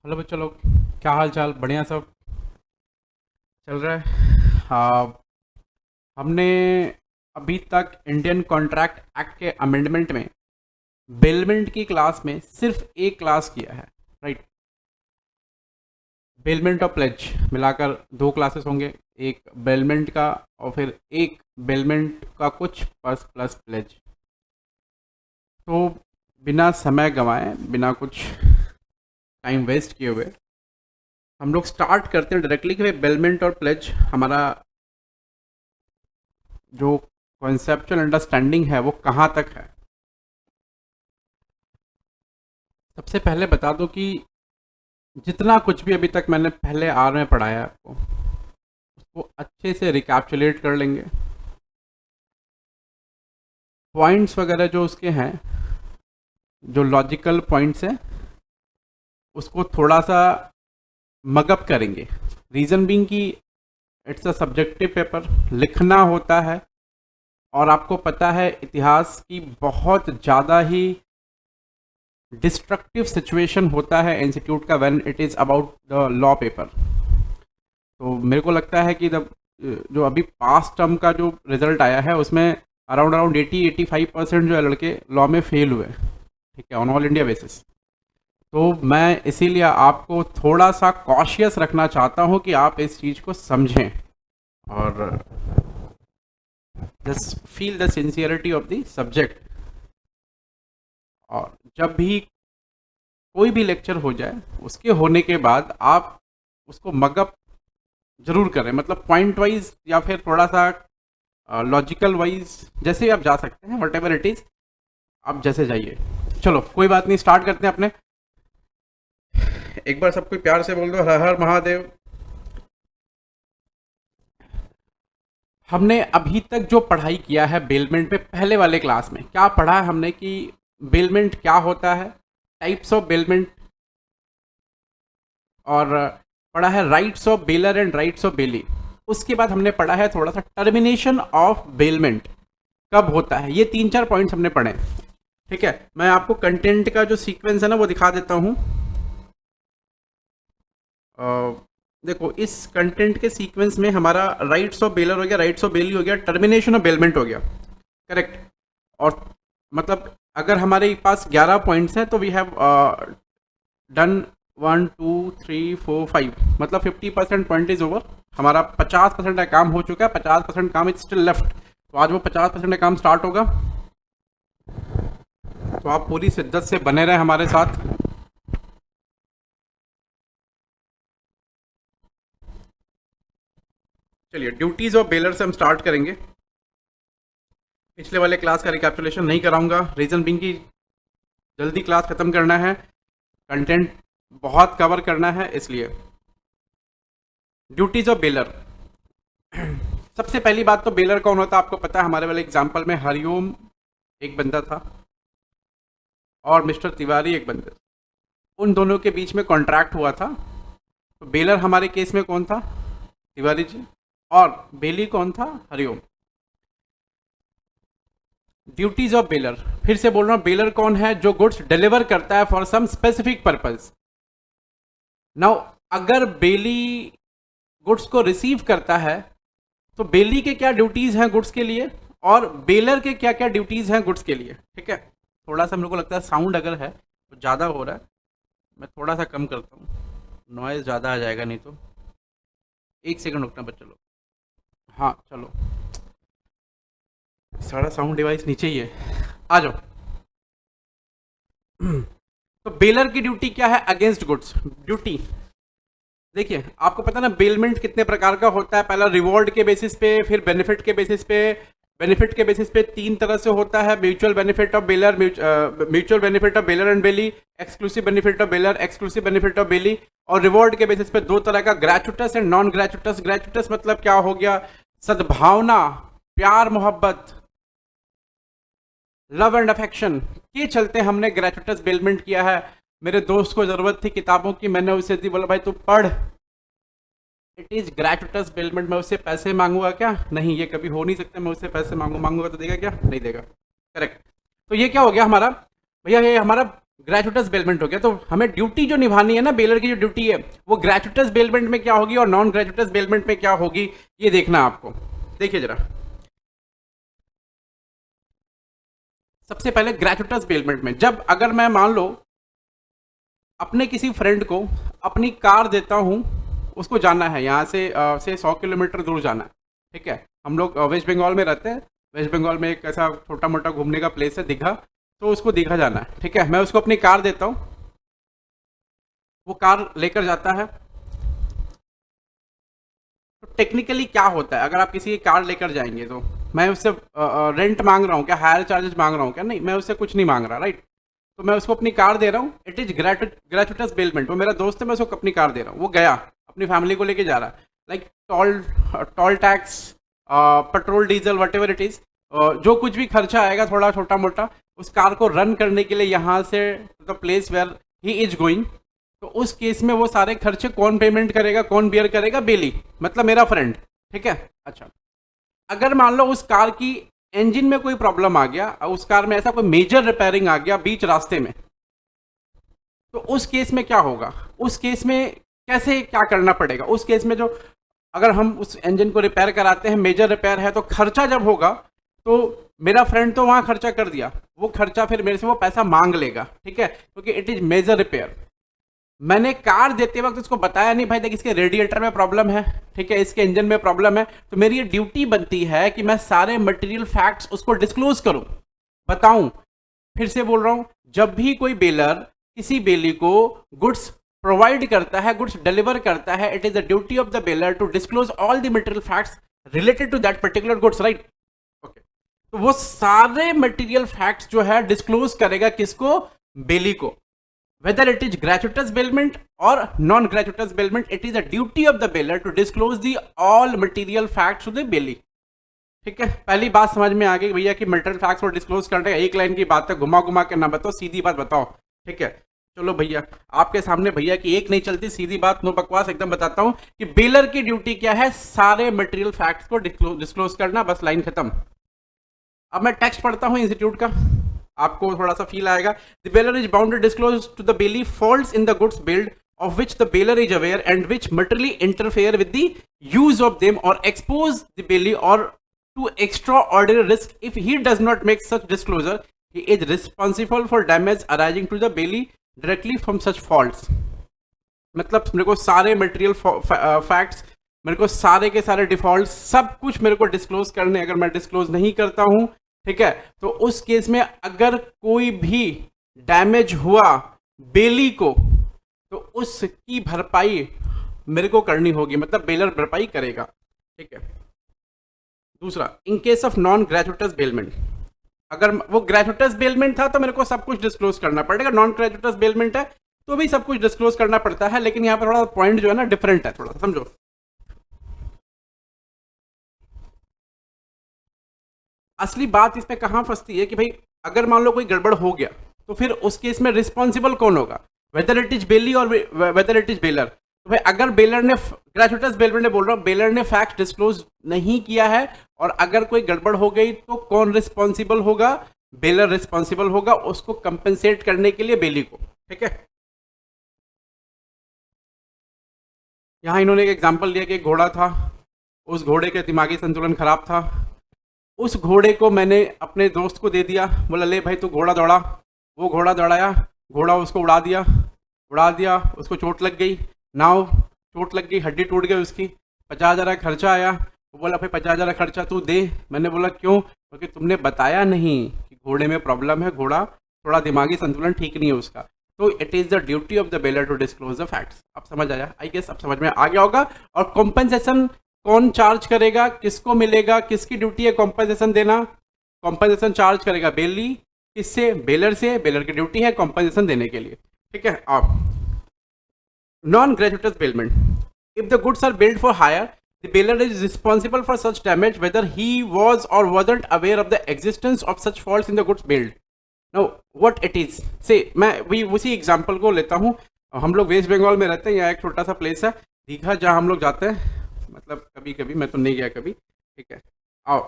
Hello बच्चों लोग, क्या हाल चाल? बढ़िया सब चल रहा है। हमने अभी तक इंडियन कॉन्ट्रैक्ट एक्ट के अमेंडमेंट में बेलमेंट की क्लास में सिर्फ एक क्लास किया है, राइट? बेलमेंट और प्लेज मिलाकर दो क्लासेस होंगे, एक बेलमेंट का और फिर एक बेलमेंट का कुछ प्लस प्लेज। तो बिना समय गंवाए, बिना कुछ टाइम वेस्ट किए हुए हम लोग स्टार्ट करते हैं डायरेक्टली कि भाई बेलमेंट और प्लेज हमारा जो कॉन्सेप्चुअल अंडरस्टैंडिंग है वो कहाँ तक है। सबसे पहले बता दूं कि जितना कुछ भी अभी तक मैंने पहले आर में पढ़ाया आपको, उसको अच्छे से रिकैप्चुलेट कर लेंगे। पॉइंट्स वगैरह जो उसके हैं, जो लॉजिकल पॉइंट्स हैं, उसको थोड़ा सा मगअप करेंगे। रीज़न बीइंग कि इट्स अ सब्जेक्टिव पेपर, लिखना होता है और आपको पता है इतिहास की बहुत ज़्यादा ही डिस्ट्रक्टिव सिचुएशन होता है इंस्टीट्यूट का when it is about the law paper. तो मेरे को लगता है कि जो अभी पास्ट टर्म का जो रिजल्ट आया है उसमें अराउंड 80-85% जो है लड़के लॉ में फेल हुए, ठीक है, ऑन ऑल इंडिया बेसिस। तो मैं इसीलिए आपको थोड़ा सा कॉशियस रखना चाहता हूँ कि आप इस चीज़ को समझें और just feel the sincerity of the subject. और जब भी कोई भी लेक्चर हो जाए उसके होने के बाद आप उसको मगअप जरूर करें, मतलब पॉइंट वाइज या फिर थोड़ा सा लॉजिकल वाइज, जैसे आप जा सकते हैं, वट एवर इट इज़, आप जैसे जाइए। चलो कोई बात नहीं, स्टार्ट करते हैं अपने। एक बार सब कोई प्यार से बोल दो, हर हर महादेव। हमने अभी तक जो पढ़ाई किया है बेलमेंट पे, पहले वाले क्लास में क्या पढ़ा है हमने कि बेलमेंट क्या होता है, टाइप्स ऑफ बेलमेंट, और पढ़ा है rights of bailor and rights of belly. उसके बाद हमने पढ़ा है थोड़ा सा टर्मिनेशन ऑफ बेलमेंट कब होता है। ये 3-4 पॉइंट्स हमने पढ़े, ठीक है। मैं आपको कंटेंट का जो सीक्वेंस है ना वो दिखा देता हूँ। देखो, इस कंटेंट के सीक्वेंस में हमारा राइट्स ऑफ बेलर हो गया, राइट्स ऑफ बेली हो गया, टर्मिनेशन ऑफ बेलमेंट हो गया, करेक्ट। और मतलब अगर हमारे पास 11 पॉइंट्स हैं तो वी हैव डन 1 2 3 4 5, मतलब 50% पॉइंट इज ओवर। हमारा 50% का काम हो चुका है, 50% काम इज स्टिल लेफ्ट। तो आज वो 50% का काम स्टार्ट होगा, तो आप पूरी शिद्दत से बने रहें हमारे साथ। चलिए, ड्यूटीज ऑफ बेलर से हम स्टार्ट करेंगे। पिछले वाले क्लास का रिकैपिटुलेशन नहीं कराऊंगा, रीजन बीइंग कि जल्दी क्लास खत्म करना है, कंटेंट बहुत कवर करना है, इसलिए। Duties of baler. सबसे पहली बात तो बेलर कौन होता है आपको पता है। हमारे वाले एग्जाम्पल में हरिओम एक बंदा था और मिस्टर तिवारी एक बंदा, उन दोनों के बीच में कॉन्ट्रैक्ट हुआ था। तो बेलर हमारे केस में कौन था? तिवारी जी। और बेली कौन था? हरिओम। ड्यूटीज ऑफ बेलर, फिर से बोल रहा हूं, बेलर कौन है? जो गुड्स डिलीवर करता है for some specific purpose. Now अगर बेली गुड्स को रिसीव करता है तो बेली के क्या ड्यूटीज हैं गुड्स के लिए, और बेलर के क्या क्या ड्यूटीज हैं गुड्स के लिए, ठीक है। थोड़ा सा मेरे को लगता है साउंड अगर है तो ज़्यादा हो रहा है, मैं थोड़ा सा कम करता हूँ, नॉइज़ ज़्यादा आ जाएगा नहीं तो। एक सेकंड रुकना बच्चों लोग। हाँ चलो, सारा साउंड डिवाइस नीचे ही है, आ जाओ। तो बेलर की ड्यूटी क्या है अगेंस्ट गुड्स? ड्यूटी देखिए, आपको पता है ना बेलमेंट कितने प्रकार का होता है। पहला रिवॉर्ड के बेसिस पे, फिर बेनिफिट के बेसिस पे। बेनिफिट के बेसिस पे 3 तरह से होता है: mutual benefit of bailor, mutual benefit of bailor and bailee, exclusive benefit of bailor, exclusive benefit of bailee. और रिवॉर्ड के बेसिस पे 2 तरह का, ग्रेचुटस एंड नॉन ग्रेचुटस। ग्रेचुटस मतलब क्या हो गया? सद्भावना, प्यार मोहब्बत, लव एंड अफेक्शन के चलते हमने ग्रेचुटस बेलमेंट किया है। मेरे दोस्त को जरूरत थी किताबों की, मैंने उसे दी, बोला भाई तू पढ़, इट इज ग्रेचुटस बेलमेंट। मैं उससे पैसे मांगूंगा क्या? नहीं, ये कभी हो नहीं सकता। मैं उससे पैसे मांगूंगा तो देगा क्या? नहीं देगा, करेक्ट। तो ये क्या हो गया हमारा भैया? ये हमारा ग्रेचुटस बेलमेंट हो गया। तो हमें ड्यूटी जो निभानी है ना, बेलर की जो ड्यूटी है वो ग्रेचुटस बेलमेंट में क्या होगी और नॉन ग्रेचुटस बेलमेंट में क्या होगी, ये देखना आपको। देखिए जरा, सबसे पहले ग्रेचुटस बेलमेंट में जब अगर मैं मान लो अपने किसी फ्रेंड को अपनी कार देता हूँ, उसको जाना है यहाँ से 100 किलोमीटर दूर जाना है, ठीक है। हम लोग वेस्ट बंगाल में रहते हैं। वेस्ट बंगाल में एक ऐसा छोटा मोटा घूमने का प्लेस है दीघा, तो उसको दीघा जाना है, ठीक है। मैं उसको अपनी कार देता हूँ, वो कार लेकर जाता है। तो टेक्निकली क्या होता है, अगर आप किसी की कार लेकर जाएंगे तो मैं उससे रेंट मांग रहा हूँ क्या, हायर चार्जेस मांग रहा हूँ क्या? नहीं, मैं उससे कुछ नहीं मांग रहा, राइट। तो मैं उसको अपनी कार दे रहा हूँ, इट इज ग्रेचुटस बेलमेंट। वो मेरा दोस्त है, मैं उसको अपनी कार दे रहा हूँ, वो गया अपनी फैमिली को लेके जा रहा है, like toll toll tax, petrol diesel what ever it is, जो कुछ भी खर्चा आएगा थोड़ा छोटा मोटा उस कार को रन करने के लिए यहाँ से the place where he is going, तो उस केस में वो सारे खर्चे कौन पेमेंट करेगा, कौन बियर करेगा? बेली, मतलब मेरा फ्रेंड, ठीक है। अच्छा, अगर मान लो उस कार की इंजन में कोई प्रॉब्लम आ गया, उस कार में ऐसा कोई मेजर रिपेयरिंग आ गया बीच रास्ते में, तो उस केस में क्या होगा? उस केस में कैसे क्या करना पड़ेगा? उस केस में जो अगर हम उस इंजन को रिपेयर कराते हैं, मेजर रिपेयर है, तो खर्चा जब होगा तो मेरा फ्रेंड तो वहां खर्चा कर दिया, वो खर्चा फिर मेरे से वो पैसा मांग लेगा, ठीक है, क्योंकि इट इज मेजर रिपेयर। मैंने कार देते वक्त उसको बताया नहीं, भाई देख इसके रेडिएटर में प्रॉब्लम है, ठीक है, इसके इंजन में प्रॉब्लम है, तो मेरी ये ड्यूटी बनती है कि मैं सारे मटेरियल फैक्ट्स उसको डिस्क्लोज करूं, बताऊं। फिर से बोल रहा हूं, जब भी कोई बेलर किसी बेली को गुड्स प्रोवाइड करता है, गुड्स डिलीवर करता है, it is the duty of the bailor to disclose all the material facts related to that particular goods, right. Okay, तो वो सारे मटेरियल फैक्ट्स जो है डिस्क्लोज करेगा किसको? बेली को। Whether it is gratuitous bailment or non-gratuitous bailment, it is a duty of the bailor to disclose the all material facts to the bailee। ठीक है, पहली बात समझ में आ गई भैया कि मटेरियल फैक्ट्स को डिस्क्लोज करने, एक लाइन की बात है, घुमा घुमा के ना बताओ, सीधी बात बताओ, ठीक है। चलो भैया, आपके सामने भैया की एक नहीं चलती, सीधी बात, नो बकवास, एकदम बताता हूं कि बेलर की ड्यूटी क्या है, सारे मटेरियल फैक्ट्स को डिस्क्लोज करना, बस लाइन खत्म। अब मैं टेक्स्ट पढ़ता हूं इंस्टीट्यूट का, आपको थोड़ा सा फील आएगा। The bailor is bound to disclose to the bailee faults in the goods build of which the baler is aware and which materially interfere with the use of them or expose the bailey or to extraordinary risk. If he does not make such disclosure, he is responsible for damage arising to the bailey directly from such faults। मतलब मेरे को सारे material facts, मेरे को सारे के सारे default सब कुछ मेरे को डिस्क्लोज करने, अगर मैं डिस्क्लोज नहीं करता हूं, ठीक है, तो उस केस में अगर कोई भी डैमेज हुआ बेली को, तो उसकी भरपाई मेरे को करनी होगी, मतलब बेलर भरपाई करेगा, ठीक है। दूसरा, in case of non gratuitous bailment, अगर वो ग्रेचुटस बेलमेंट था तो मेरे को सब कुछ डिस्क्लोज करना पड़ेगा, नॉन ग्रेचुटस बेलमेंट है तो भी सब कुछ डिस्क्लोज करना पड़ता है, लेकिन यहाँ पर थोड़ा पॉइंट जो है ना डिफरेंट है, थोड़ा समझो। असली बात इसमें कहाँ फंसती है कि भाई अगर मान लो कोई गड़बड़ हो गया तो फिर उस केस में रिस्पॉन्सिबल कौन होगा, वेदर इट इज बेली और वेदर इट इज बेलर। तो भाई अगर बेलर ने, ग्रेचुटस बेलमेंट ने बोल रहा हूँ, बेलर ने फैक्ट डिस्क्लोज नहीं किया है और अगर कोई गड़बड़ हो गई तो कौन रिस्पॉन्सिबल होगा? बेलर रिस्पॉन्सिबल होगा उसको कंपेंसेट करने के लिए बेली को, ठीक है। यहाँ इन्होंने एक एग्जाम्पल दिया कि एक घोड़ा था, उस घोड़े के दिमागी संतुलन खराब था, उस घोड़े को मैंने अपने दोस्त को दे दिया, बोला ले भाई तू घोड़ा दौड़ा, वो घोड़ा दौड़ाया, घोड़ा उसको उड़ा दिया, उसको चोट लग गई, नाव चोट लग गई, हड्डी टूट गई उसकी, 50,000 खर्चा आया। वो बोला भाई 50,000 खर्चा तू दे। मैंने बोला क्यों? क्योंकि तुमने बताया नहीं कि घोड़े में प्रॉब्लम है, घोड़ा थोड़ा दिमागी संतुलन ठीक नहीं है उसका। तो it is the duty of the bailor to disclose the facts. अब समझ आया? आई गेस अब समझ में आ गया होगा। और कॉम्पेंसेशन कौन चार्ज करेगा, किसको मिलेगा, किसकी ड्यूटी है कॉम्पेंसेशन देना? कॉम्पेंसेशन चार्ज करेगा बेली, किससे? बेलर से। बेलर की ड्यूटी है कॉम्पेंसेशन देने के लिए, ठीक है। अब non gratuitous bailment, if the goods are build for hire, the bailor is responsible for such damage whether he was or wasn't aware of the existence of such faults in the goods build। now what it is, say मैं भी उसी example को लेता हूँ। हम लोग waste Bengal में रहते हैं, यहाँ एक छोटा सा प्लेस है दीघा, जहाँ हम लोग जाते हैं, मतलब कभी कभी, मैं तो नहीं गया कभी, ठीक है। आओ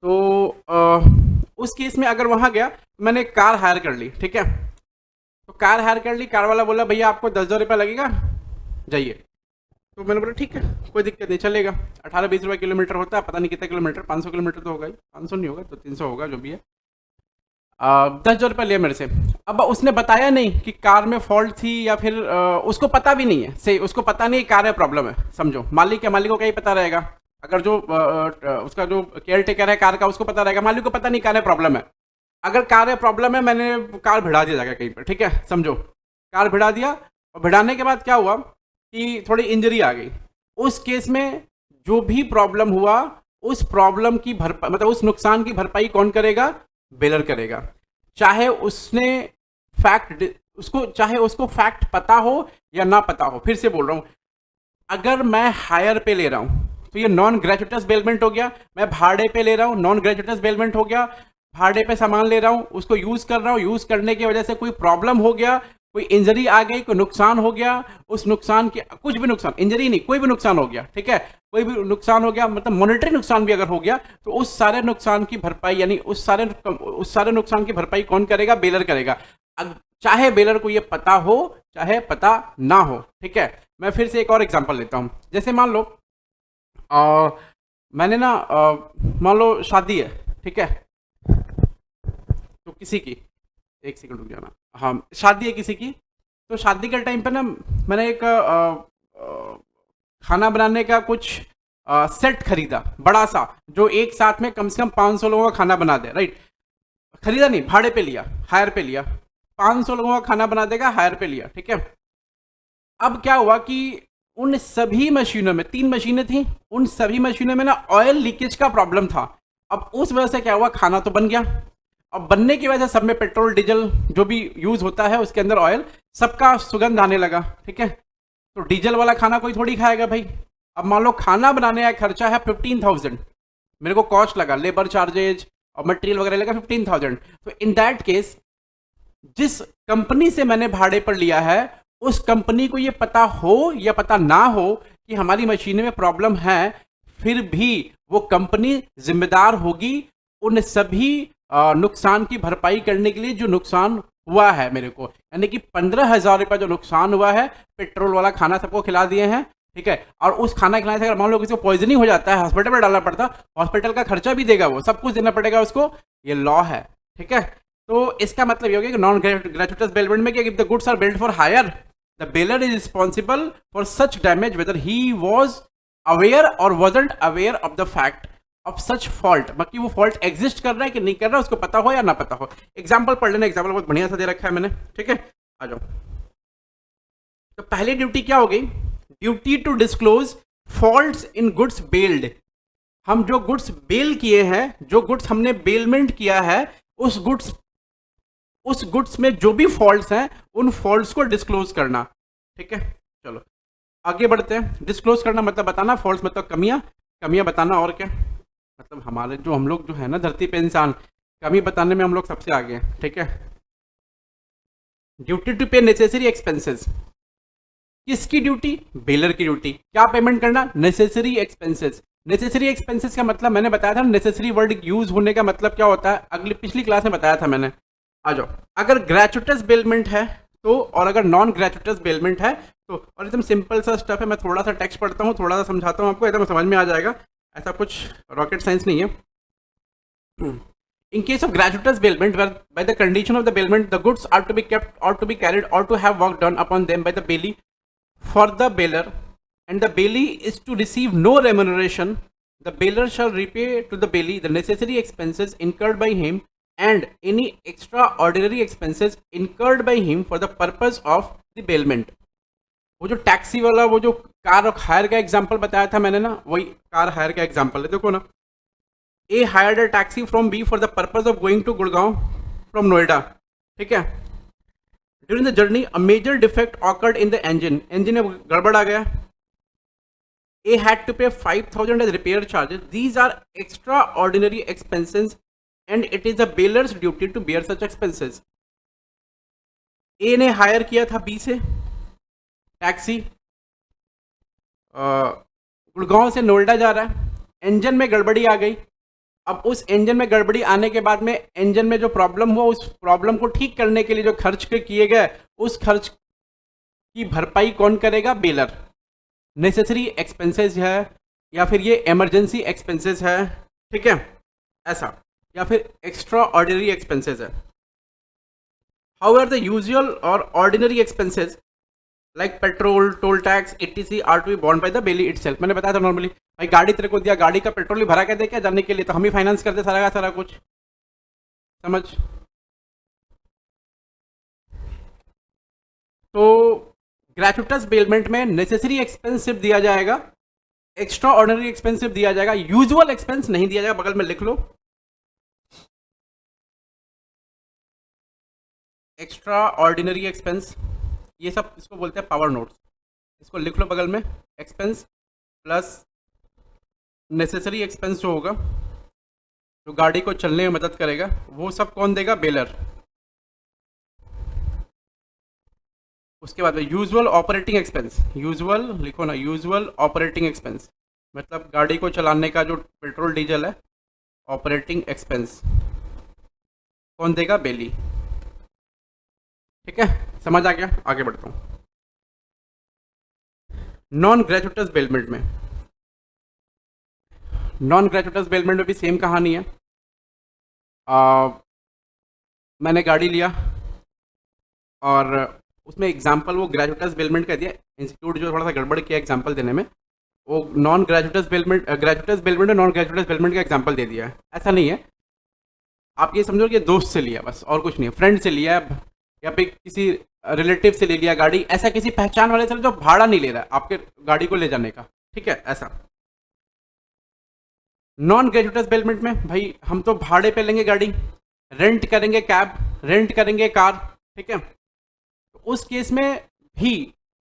तो उस केस में अगर वहां गया, मैंने कार हायर कर ली, ठीक है, तो कार हायर कर ली, कार वाला बोला भैया आपको 10,000 रुपये लगेगा, जाइए। तो मैंने बोला ठीक है, कोई दिक्कत नहीं, चलेगा। 18-20 रुपये किलोमीटर होता है, पता नहीं कितना किलोमीटर, 500 किलोमीटर तो होगा ही, 500 नहीं होगा तो 300 होगा, जो भी है। 10,000 रुपये लिया मेरे से। अब उसने बताया नहीं कि कार में फॉल्ट थी, या फिर उसको पता भी नहीं है, सही, उसको पता नहीं कार में प्रॉब्लम है, समझो। मालिक है, मालिक को क्या ही पता रहेगा, अगर जो उसका जो केयर टेकर है कार का, उसको पता रहेगा, मालिक को पता नहीं कार में प्रॉब्लम है। अगर कार में प्रॉब्लम है, मैंने कार भिड़ा दिया जाएगा कहीं पर, ठीक है, समझो, कार भिड़ा दिया, और भिड़ाने के बाद क्या हुआ कि थोड़ी इंजरी आ गई। उस केस में जो भी प्रॉब्लम हुआ, उस प्रॉब्लम की भरपाई, मतलब उस नुकसान की भरपाई कौन करेगा? बेलर करेगा। चाहे उसने चाहे उसको फैक्ट पता हो या ना पता हो। फिर से बोल रहा हूं, अगर मैं हायर पे ले रहा हूं तो ये नॉन ग्रेचुइटस बेलमेंट हो गया। मैं भाड़े पे ले रहा हूं, नॉन ग्रेचुइटस बेलमेंट हो गया। भाड़े पे सामान ले रहा हूं, उसको यूज कर रहा हूं, यूज करने की वजह से कोई प्रॉब्लम हो गया, कोई इंजरी आ गई, कोई नुकसान हो गया, उस नुकसान के, कुछ भी नुकसान, इंजरी नहीं, कोई भी नुकसान हो गया, ठीक है, कोई भी नुकसान हो गया, मतलब मॉनेटरी नुकसान भी अगर हो गया, तो उस सारे नुकसान की भरपाई, यानी उस सारे नुकसान की भरपाई कौन करेगा? बेलर करेगा। चाहे बेलर को ये पता हो, चाहे पता ना हो, ठीक है। मैं फिर से एक और एग्जांपल लेता हूं। जैसे मान लो मैंने ना मान लो शादी है, ठीक है, तो किसी की, एक सेकंड रुक जाना, हाँ, शादी है किसी की, तो शादी के टाइम पे ना मैंने एक खाना बनाने का कुछ सेट खरीदा, बड़ा सा, जो एक साथ में कम से कम 500 लोगों का खाना बना दे, राइट। खरीदा नहीं, भाड़े पे लिया, हायर पे लिया, 500 लोगों का खाना बना देगा, हायर पे लिया, ठीक है। अब क्या हुआ कि उन सभी मशीनों में, 3 मशीनें थी, उन सभी मशीनों में ना ऑयल लीकेज का प्रॉब्लम था। अब उस वजह से क्या हुआ, खाना तो बन गया, अब बनने की वजह से सब में पेट्रोल डीजल जो भी यूज होता है उसके अंदर ऑयल, सबका सुगंध आने लगा, ठीक है। तो डीजल वाला खाना कोई थोड़ी खाएगा भाई। अब मान लो खाना बनाने का खर्चा है 15,000, मेरे को कॉस्ट लगा, लेबर चार्जेज और मटेरियल वगैरह लगा 15,000। तो इन दैट केस, जिस कंपनी से मैंने भाड़े पर लिया है, उस कंपनी को ये पता हो या पता ना हो कि हमारी मशीन में प्रॉब्लम है, फिर भी वो कंपनी जिम्मेदार होगी उन सभी नुकसान की भरपाई करने के लिए जो नुकसान हुआ है मेरे को। यानी कि 15,000 रुपये जो नुकसान हुआ है, पेट्रोल वाला खाना सबको खिला दिए हैं, ठीक है, और उस खाना खिलाने से अगर मान लो किसी को पॉइजनिंग हो जाता है, हॉस्पिटल में डालना पड़ता, हॉस्पिटल का खर्चा भी देगा, वो सब कुछ देना पड़ेगा उसको, ये लॉ है, ठीक है। तो इसका मतलब ये हो गया कि नॉन ग्रेचुइटस बेलमेंट में, कि if the goods are build for hire, the bailor is responsible for such damage whether he was aware और wasn't aware of the fact of such fault, बाकी वो फॉल्ट एग्जिस्ट कर रहा है कि नहीं कर रहा है, उसको पता हो या ना पता हो। एग्जाम्पल पढ़ लेना, एग्जाम्पल बहुत बढ़िया सा दे रखा है मैंने, ठीक है, आ जाओ। तो पहली ड्यूटी क्या हो गई? Duty to disclose faults in goods bailed. हम जो गुड्स बेल किए हैं, जो गुड्स हमने बेलमेंट किया है, उस गुड्स में जो भी फॉल्ट्स हैं, उन फॉल्ट्स को डिस्क्लोज करना, ठीक है। चलो आगे बढ़ते हैं। डिस्क्लोज करना मतलब बताना, फॉल्ट्स मतलब कमियां बताना, और क्या मतलब हमारे जो हम लोग जो है ना धरती पे इंसान, कमी बताने में हम लोग सबसे आगे हैं, ठीक है। ड्यूटी टू पे नेसेसरी एक्सपेंसेस, किसकी ड्यूटी? बेलर की ड्यूटी। क्या पेमेंट करना? Necessary expenses. नेसेसरी एक्सपेंसेस का मतलब मैंने बताया था, नेसेसरी वर्ड यूज होने का मतलब क्या होता है, पिछली क्लास में बताया था मैंने। आ जाओ, अगर ग्रेचुइटस बेलमेंट है तो, और अगर नॉन ग्रेचुइटस बेलमेंट है तो, और एकदम सिंपल सा स्टफ है, मैं थोड़ा सा टेक्स्ट पढ़ता हूँ, थोड़ा सा समझाता हूँ आपको, एकदम समझ में आ जाएगा, ऐसा कुछ रॉकेट साइंस नहीं है। In case of gratuitous bailment, where by the condition of the bailment, the goods are to be kept or to be carried or to have work done upon them by the bailee for the bailor, and the bailee is to receive no remuneration, the bailor shall repay to the bailee the necessary expenses incurred by him and any extraordinary expenses incurred by him for the purpose of the bailment. वो जो taxi वाला, वो जो car hire का example बताया था मैंने ना, वही कार हायर का एग्जांपल है, देखो ना। A hired a taxi from B for the purpose of going to Gurgaon from Noida, ठीक है। During the journey, a major defect occurred in the engine. Engine में गड़बड़ आ गया। A had to pay 5,000 as repair charges. These are extraordinary expenses, and it is the bailor's duty to bear such expenses. A ने higher किया था B से taxi, Gurgaon से नोएडा जा रहा है, इंजन में गड़बड़ी आ गई, अब उस इंजन में गड़बड़ी आने के बाद में इंजन में जो प्रॉब्लम हुआ, उस प्रॉब्लम को ठीक करने के लिए जो खर्च के किए गए, उस खर्च की भरपाई कौन करेगा? बेलर। नेसेसरी एक्सपेंसेस है या फिर ये इमरजेंसी एक्सपेंसेस है, ठीक है, ऐसा, या फिर एक्स्ट्रा ऑर्डिनरी एक्सपेंसेस है। हाउएवर द यूजुअल और ordinary expenses like petrol, toll tax, etc are to be बॉन्ड बाय द बेली इटसेल्फ। मैंने बताया था नॉर्मली भाई गाड़ी तेरे को दिया, गाड़ी का पेट्रोल ही भरा के दे क्या जाने के लिए? तो हम ही फाइनेंस करते सारा का सारा कुछ, समझ। तो ग्रेचुइटस बेलमेंट में नेसेसरी एक्सपेंस सिर्फ दिया जाएगा, एक्स्ट्रा ऑर्डिनरी एक्सपेंस सिर्फ दिया जाएगा, यूजुअल एक्सपेंस नहीं दिया जाएगा। बगल में लिख लो, एक्स्ट्रा ऑर्डिनरी एक्सपेंस, ये सब इसको बोलते हैं पावर नोट्स। इसको लिख लो बगल में, एक्सपेंस प्लस नेसेसरी एक्सपेंस जो होगा, जो गाड़ी को चलने में मदद करेगा, वो सब कौन देगा? बेलर। उसके बाद में यूजुअल ऑपरेटिंग एक्सपेंस, यूजुअल लिखो ना, यूजुअल ऑपरेटिंग एक्सपेंस मतलब गाड़ी को चलाने का जो पेट्रोल डीजल है, ऑपरेटिंग एक्सपेंस कौन देगा? बेली। ठीक है, समझ आ गया? आगे बढ़ता हूँ। नॉन ग्रेचुइटस बेलमेंट में, नॉन ग्रेचुइटस बेलमेंट में भी सेम कहानी है। मैंने गाड़ी लिया और उसमें एग्जाम्पल वो ग्रेचुइटस बेलमेंट का दिया, इंस्टीट्यूट जो थोड़ा सा गड़बड़ किया एग्जाम्पल देने में, वो नॉन ग्रेचुइटस बेलमेंट, ग्रेचुइटस बेलमेंट और नॉन ग्रेचुइटस बेलमेंट का एग्जाम्पल दे दिया है। ऐसा नहीं है, आप ये समझो कि दोस्त से लिया बस, और कुछ नहीं है, फ्रेंड से लिया या फिर किसी रिलेटिव से ले लिया गाड़ी, ऐसा किसी पहचान वाले से जो भाड़ा नहीं ले रहा है आपके गाड़ी को ले जाने का, ठीक है, ऐसा। नॉन ग्रेचुइटस बेलमेंट में भाई हम तो भाड़े पे लेंगे गाड़ी, रेंट करेंगे कैब, रेंट करेंगे कार, ठीक है। तो उस केस में भी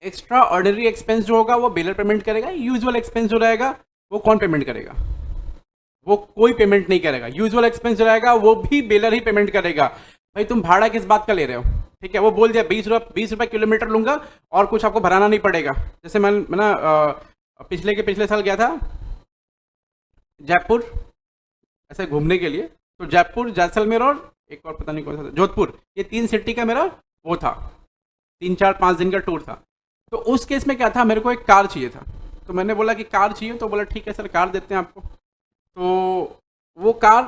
एक्स्ट्रा ऑर्डिनरी एक्सपेंस जो होगा वो बेलर पेमेंट करेगा, यूजुअल एक्सपेंस जो रहेगा वो कौन पेमेंट करेगा? वो कोई पेमेंट नहीं करेगा। यूजुअल एक्सपेंस जो रहेगा वो भी बेलर ही पेमेंट करेगा। भाई तुम भाड़ा किस बात का ले रहे हो? ठीक है, वो बोल दिया 20 रुपये किलोमीटर लूंगा और कुछ आपको भराना नहीं पड़ेगा। जैसे मैं ना पिछले साल गया था जयपुर ऐसे घूमने के लिए, तो जयपुर, जैसलमेर और एक और पता नहीं कौन सा था, जोधपुर, ये 3 सिटी का मेरा वो था, 3-4-5 दिन का टूर था। तो उस केस में क्या था, मेरे को एक कार चाहिए था, तो मैंने बोला कि कार चाहिए, तो बोला ठीक है सर कार देते हैं आपको। तो वो कार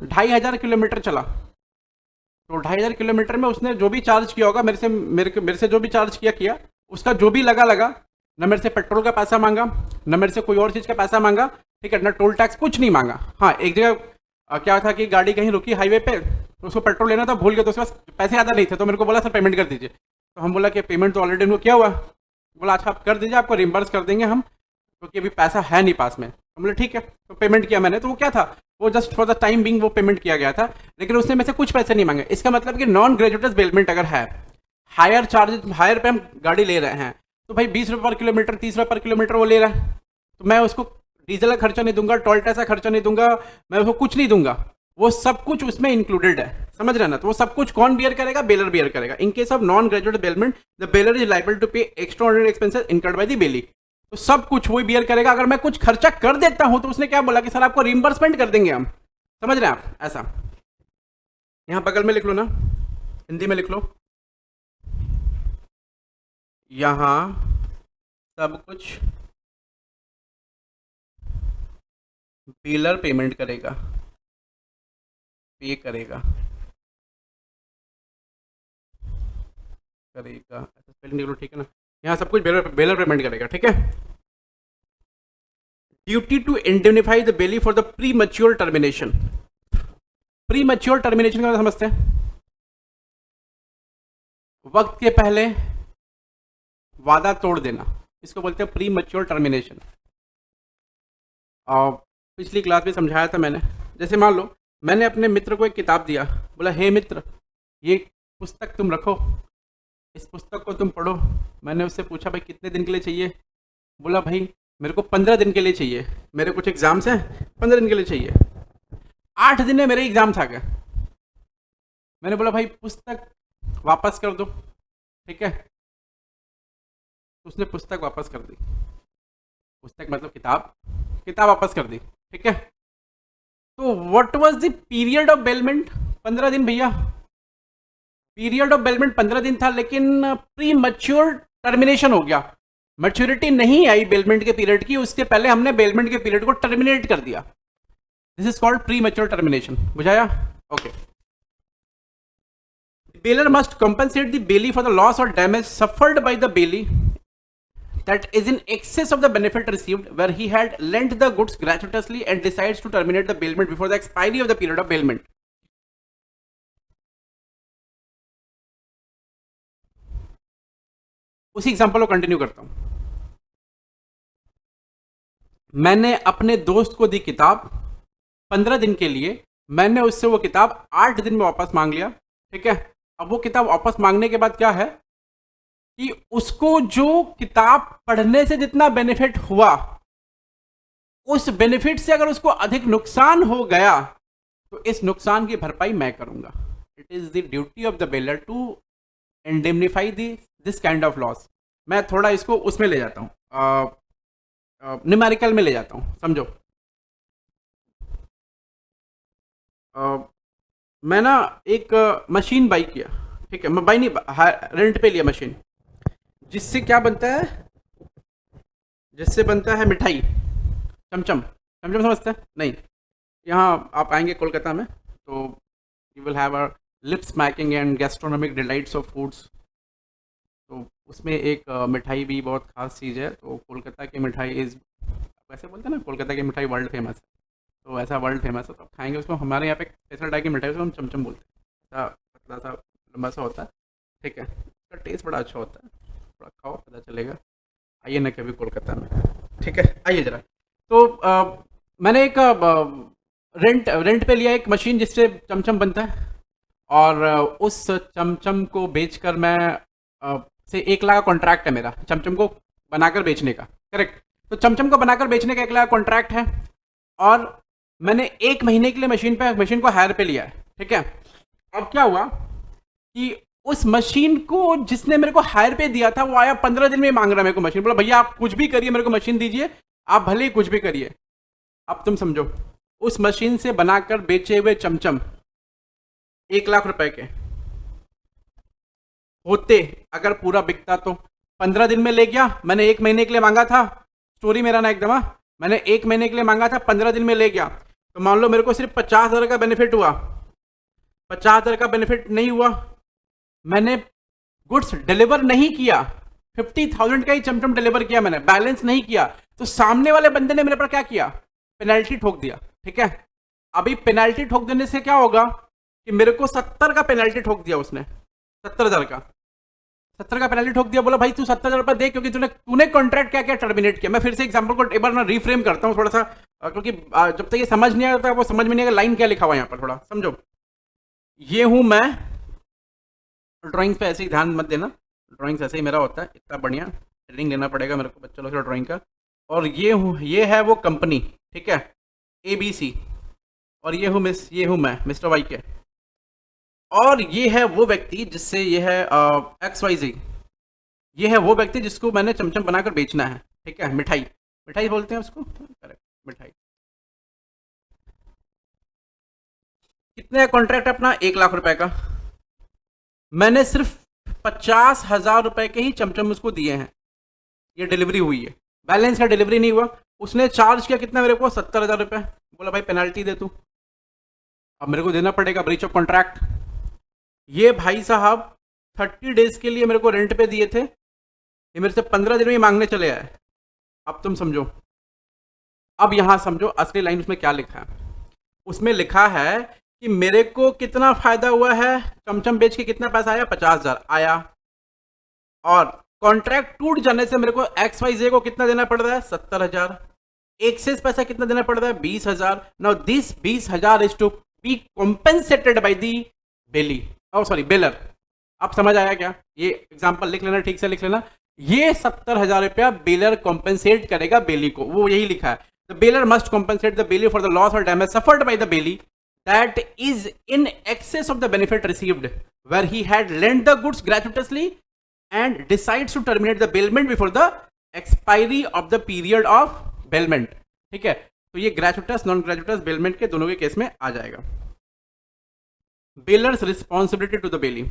2500 किलोमीटर चला, तो 2500 किलोमीटर में उसने जो भी चार्ज किया होगा मेरे से जो भी चार्ज किया उसका जो भी लगा, न मेरे से पेट्रोल का पैसा मांगा, न मेरे से कोई और चीज़ का पैसा मांगा, ठीक है, न टोल टैक्स, कुछ नहीं मांगा। हाँ, एक जगह क्या था कि गाड़ी कहीं रुकी हाईवे पे, तो उसको पेट्रोल लेना था, भूल गया, तो उसके पास पैसे ज़्यादा नहीं थे, तो मेरे को बोला सर पेमेंट कर दीजिए। तो हम बोला कि पेमेंट तो ऑलरेडी उनको किया हुआ। बोला अच्छा आप कर दीजिए, आपको रिम्बर्स कर देंगे हम, क्योंकि अभी पैसा है नहीं पास में। तो बोले ठीक है, तो पेमेंट किया मैंने। तो वो क्या था, वो just for the time being वो पेमेंट किया गया था, लेकिन उसने मेरे से कुछ पैसे नहीं मांगे। इसका मतलब कि नॉन ग्रेजुएटस बेलमेंट अगर है, हायर चार्जेस, हायर पे हम गाड़ी ले रहे हैं, तो भाई 20 रुपये पर किलोमीटर, 30 रुपये पर किलोमीटर वो ले रहा है, तो मैं उसको डीजल का खर्चा नहीं दूंगा, टोल टैक्स का खर्चा नहीं दूंगा, मैं उसको कुछ नहीं दूंगा, वो सब कुछ उसमें इंक्लूडेड है, समझ रहे ना। तो वो सब कुछ कौन बियर करेगा? बेलर बियर करेगा। In case of non graduate bailment, the bailor is liable to pay extraordinary expenses incurred by the bailee. तो सब कुछ वही बियर करेगा। अगर मैं कुछ खर्चा कर देता हूं तो उसने क्या बोला कि सर आपको रिम्बर्समेंट कर देंगे हम, समझ रहे हैं आप? ऐसा यहां बगल में लिख लो ना, हिंदी में लिख लो, यहां सब कुछ बिलर पेमेंट करेगा, पे करेगा, ऐसा स्पेलिंग लिख लो, ठीक है ना। यहाँ सब कुछ बेलर पेमेंट करेगा, ठीक है। Duty to indemnify the bailee for the premature termination. Premature termination का समझते हैं, वक्त के पहले वादा तोड़ देना, इसको बोलते हैं प्री मैच्योर टर्मिनेशन। और पिछली क्लास में समझाया था मैंने, जैसे मान लो मैंने अपने मित्र को एक किताब दिया, बोला हे मित्र ये पुस्तक तुम रखो, इस पुस्तक को तुम पढ़ो। मैंने उससे पूछा भाई कितने दिन के लिए चाहिए? बोला भाई मेरे को 15 दिन के लिए चाहिए, मेरे कुछ एग्जाम्स हैं, 15 दिन के लिए चाहिए। 8 दिन में मेरे एग्जाम्स आ गए। मैंने बोला भाई पुस्तक वापस कर दो, ठीक है। उसने पुस्तक वापस कर दी, पुस्तक मतलब किताब वापस कर दी, ठीक है। तो what was the period of bailment? 15 दिन भैया, पीरियड ऑफ बेलमेंट 15 दिन था, लेकिन प्री मैच्योर टर्मिनेशन हो गया, मैच्योरिटी नहीं आई बेलमेंट के पीरियड की, उसके पहले हमने बेलमेंट के पीरियड को टर्मिनेट कर दिया। This is called premature termination. बुझाया? Okay. Bailor must compensate the bailey for the loss or damage suffered by the bailey that is in excess of the benefit received where he had lent the goods gratuitously and decides to terminate the bailment before the expiry of the period of bailment. उसी example को continue करता हूं। मैंने अपने दोस्त को दी किताब 15 दिन के लिए, मैंने उससे वो किताब 8 दिन में वापस मांग लिया, ठीक है। अब वो किताब वापस मांगने के बाद क्या है कि उसको जो किताब पढ़ने से जितना बेनिफिट हुआ, उस बेनिफिट से अगर उसको अधिक नुकसान हो गया तो इस नुकसान की भरपाई मैं करूंगा। It is the duty of the bailor to indemnify this kind of loss. मैं थोड़ा इसको उसमें ले जाता हूं, न्यूमेरिकल में ले जाता हूं, समझो। मैं ना एक मशीन बाई किया, ठीक है, मैं बाई नहीं, रेंट पे लिया मशीन, जिससे क्या बनता है, जिससे बनता है मिठाई, चमचम। चमचम समझते हैं? नहीं। यहाँ आप आएंगे कोलकाता में तो you will have a lip smacking and gastronomic delights of foods. तो उसमें एक मिठाई भी बहुत खास चीज़ है। तो कोलकाता की मिठाई इज़, वैसे बोलते हैं ना, कोलकाता की मिठाई वर्ल्ड फेमस है, तो ऐसा वर्ल्ड फेमस है, तो आप खाएंगे उसको। हमारे यहाँ पे स्पेशल टाइप की मिठाई उसको हम चमचम बोलते हैं, ऐसा पतला सा लंबा सा होता है, ठीक है। उसका टेस्ट बड़ा अच्छा होता है, थोड़ा खाओ पता चलेगा। आइए ना कभी कोलकाता में, ठीक है, आइए ज़रा। तो मैंने एक रेंट पे लिया एक मशीन जिससे चमचम बनता है, और उस चमचम को बेचकर मैं से 1 लाख कॉन्ट्रैक्ट है मेरा, चमचम को बनाकर बेचने का, करेक्ट। तो चमचम को बनाकर बेचने का 1 लाख कॉन्ट्रैक्ट है, और मैंने 1 महीने के लिए मशीन को हायर पे लिया है, ठीक है। अब क्या हुआ कि उस मशीन को जिसने मेरे को हायर पे दिया था वो आया 15 दिन में मांग रहा है मेरे को मशीन। बोला भैया आप कुछ भी करिए, मेरे को मशीन दीजिए, आप भले ही कुछ भी करिए। अब तुम समझो, उस मशीन से बनाकर बेचे हुए चमचम 1 लाख रुपए के होते, अगर पूरा बिकता तो 15 दिन में ले गया। मैंने 1 महीने के लिए मांगा था, स्टोरी मेरा ना एकदम, मैंने 1 महीने के लिए मांगा था, 15 दिन में ले गया, तो मान लो मेरे को सिर्फ 50,000 का बेनिफिट हुआ। 50,000 का बेनिफिट नहीं हुआ, मैंने गुड्स डिलीवर नहीं किया, 50,000 का ही चमचम डिलीवर किया मैंने, बैलेंस नहीं किया, तो सामने वाले बंदे ने मेरे पर क्या किया, पेनल्टी ठोक दिया, ठीक है। अभी पेनल्टी ठोक देने से क्या होगा कि मेरे को 70 का पेनल्टी ठोक दिया उसने, 70,000 का, 70 का पेनल्टी ठोक दिया। बोला भाई तू 70,000 रुपये दे, क्योंकि तूने कॉन्ट्रैक्ट क्या क्या टर्मिनेट किया। मैं फिर से एग्जांपल को एक बार ना रिफ्रेम करता हूँ थोड़ा सा, क्योंकि जब तक ये समझ नहीं आता वो समझ में नहीं आएगा लाइन क्या लिखा हुआ है यहाँ पर, थोड़ा समझो। ये हूँ मैं, ड्राइंग्स पे ऐसे ही ध्यान मत देना, ड्राइंग्स ऐसे ही मेरा होता है, इतना बढ़िया ट्रेनिंग लेना पड़ेगा मेरे को बच्चों लोग ड्राइंग का। और ये है वो कंपनी, ठीक है, ABC, और ये हूँ मैं मिस्टर वाई के, और ये है वो व्यक्ति जिससे ये है XYZ, ये है वो व्यक्ति जिसको मैंने चमचम बनाकर बेचना है, ठीक है। मिठाई बोलते हैं उसको, करेक्ट, मिठाई। कितने कॉन्ट्रैक्ट अपना? 1 लाख रुपए का। मैंने सिर्फ 50,000 रुपए के ही चमचम उसको दिए हैं, ये डिलीवरी हुई है, बैलेंस का डिलीवरी नहीं हुआ। उसने चार्ज किया कितना मेरे को? 70,000 रुपये। बोला भाई पेनल्टी दे तू, अब मेरे को देना पड़ेगा, ब्रीच ऑफ कॉन्ट्रैक्ट। ये भाई साहब 30 डेज के लिए मेरे को रेंट पे दिए थे, ये मेरे से 15 दिन में ही मांगने चले आए। अब तुम समझो, अब यहां समझो असली लाइन उसमें क्या लिखा है। उसमें लिखा है कि मेरे को कितना फायदा हुआ है, चमचम बेच के कितना पैसा आया? 50,000 आया, और कॉन्ट्रैक्ट टूट जाने से मेरे को XYZ को कितना देना पड़ रहा है? 70,000। एक्सेस पैसा कितना देना पड़ रहा है? 20,000। Now this 20,000 is to be compensated by the bailee, bailor. अब समझ आया क्या? ये एग्जांपल लिख लेना, ठीक से लिख लेना। ये 70,000 रुपया बेलर कॉम्पेंसेट करेगा बेली को, वो यही लिखा है। The bailor must compensate the bailee for the loss और damage suffered by the bailee that is in excess of the benefit received where he had lent the goods gratuitously and decides to terminate the bailment before the expiry of the period of bailment, ठीक है। तो ये ग्रेचुटस non gratuitous bailment के दोनों के case में आ जाएगा। बेलर्स responsibility to the बेली,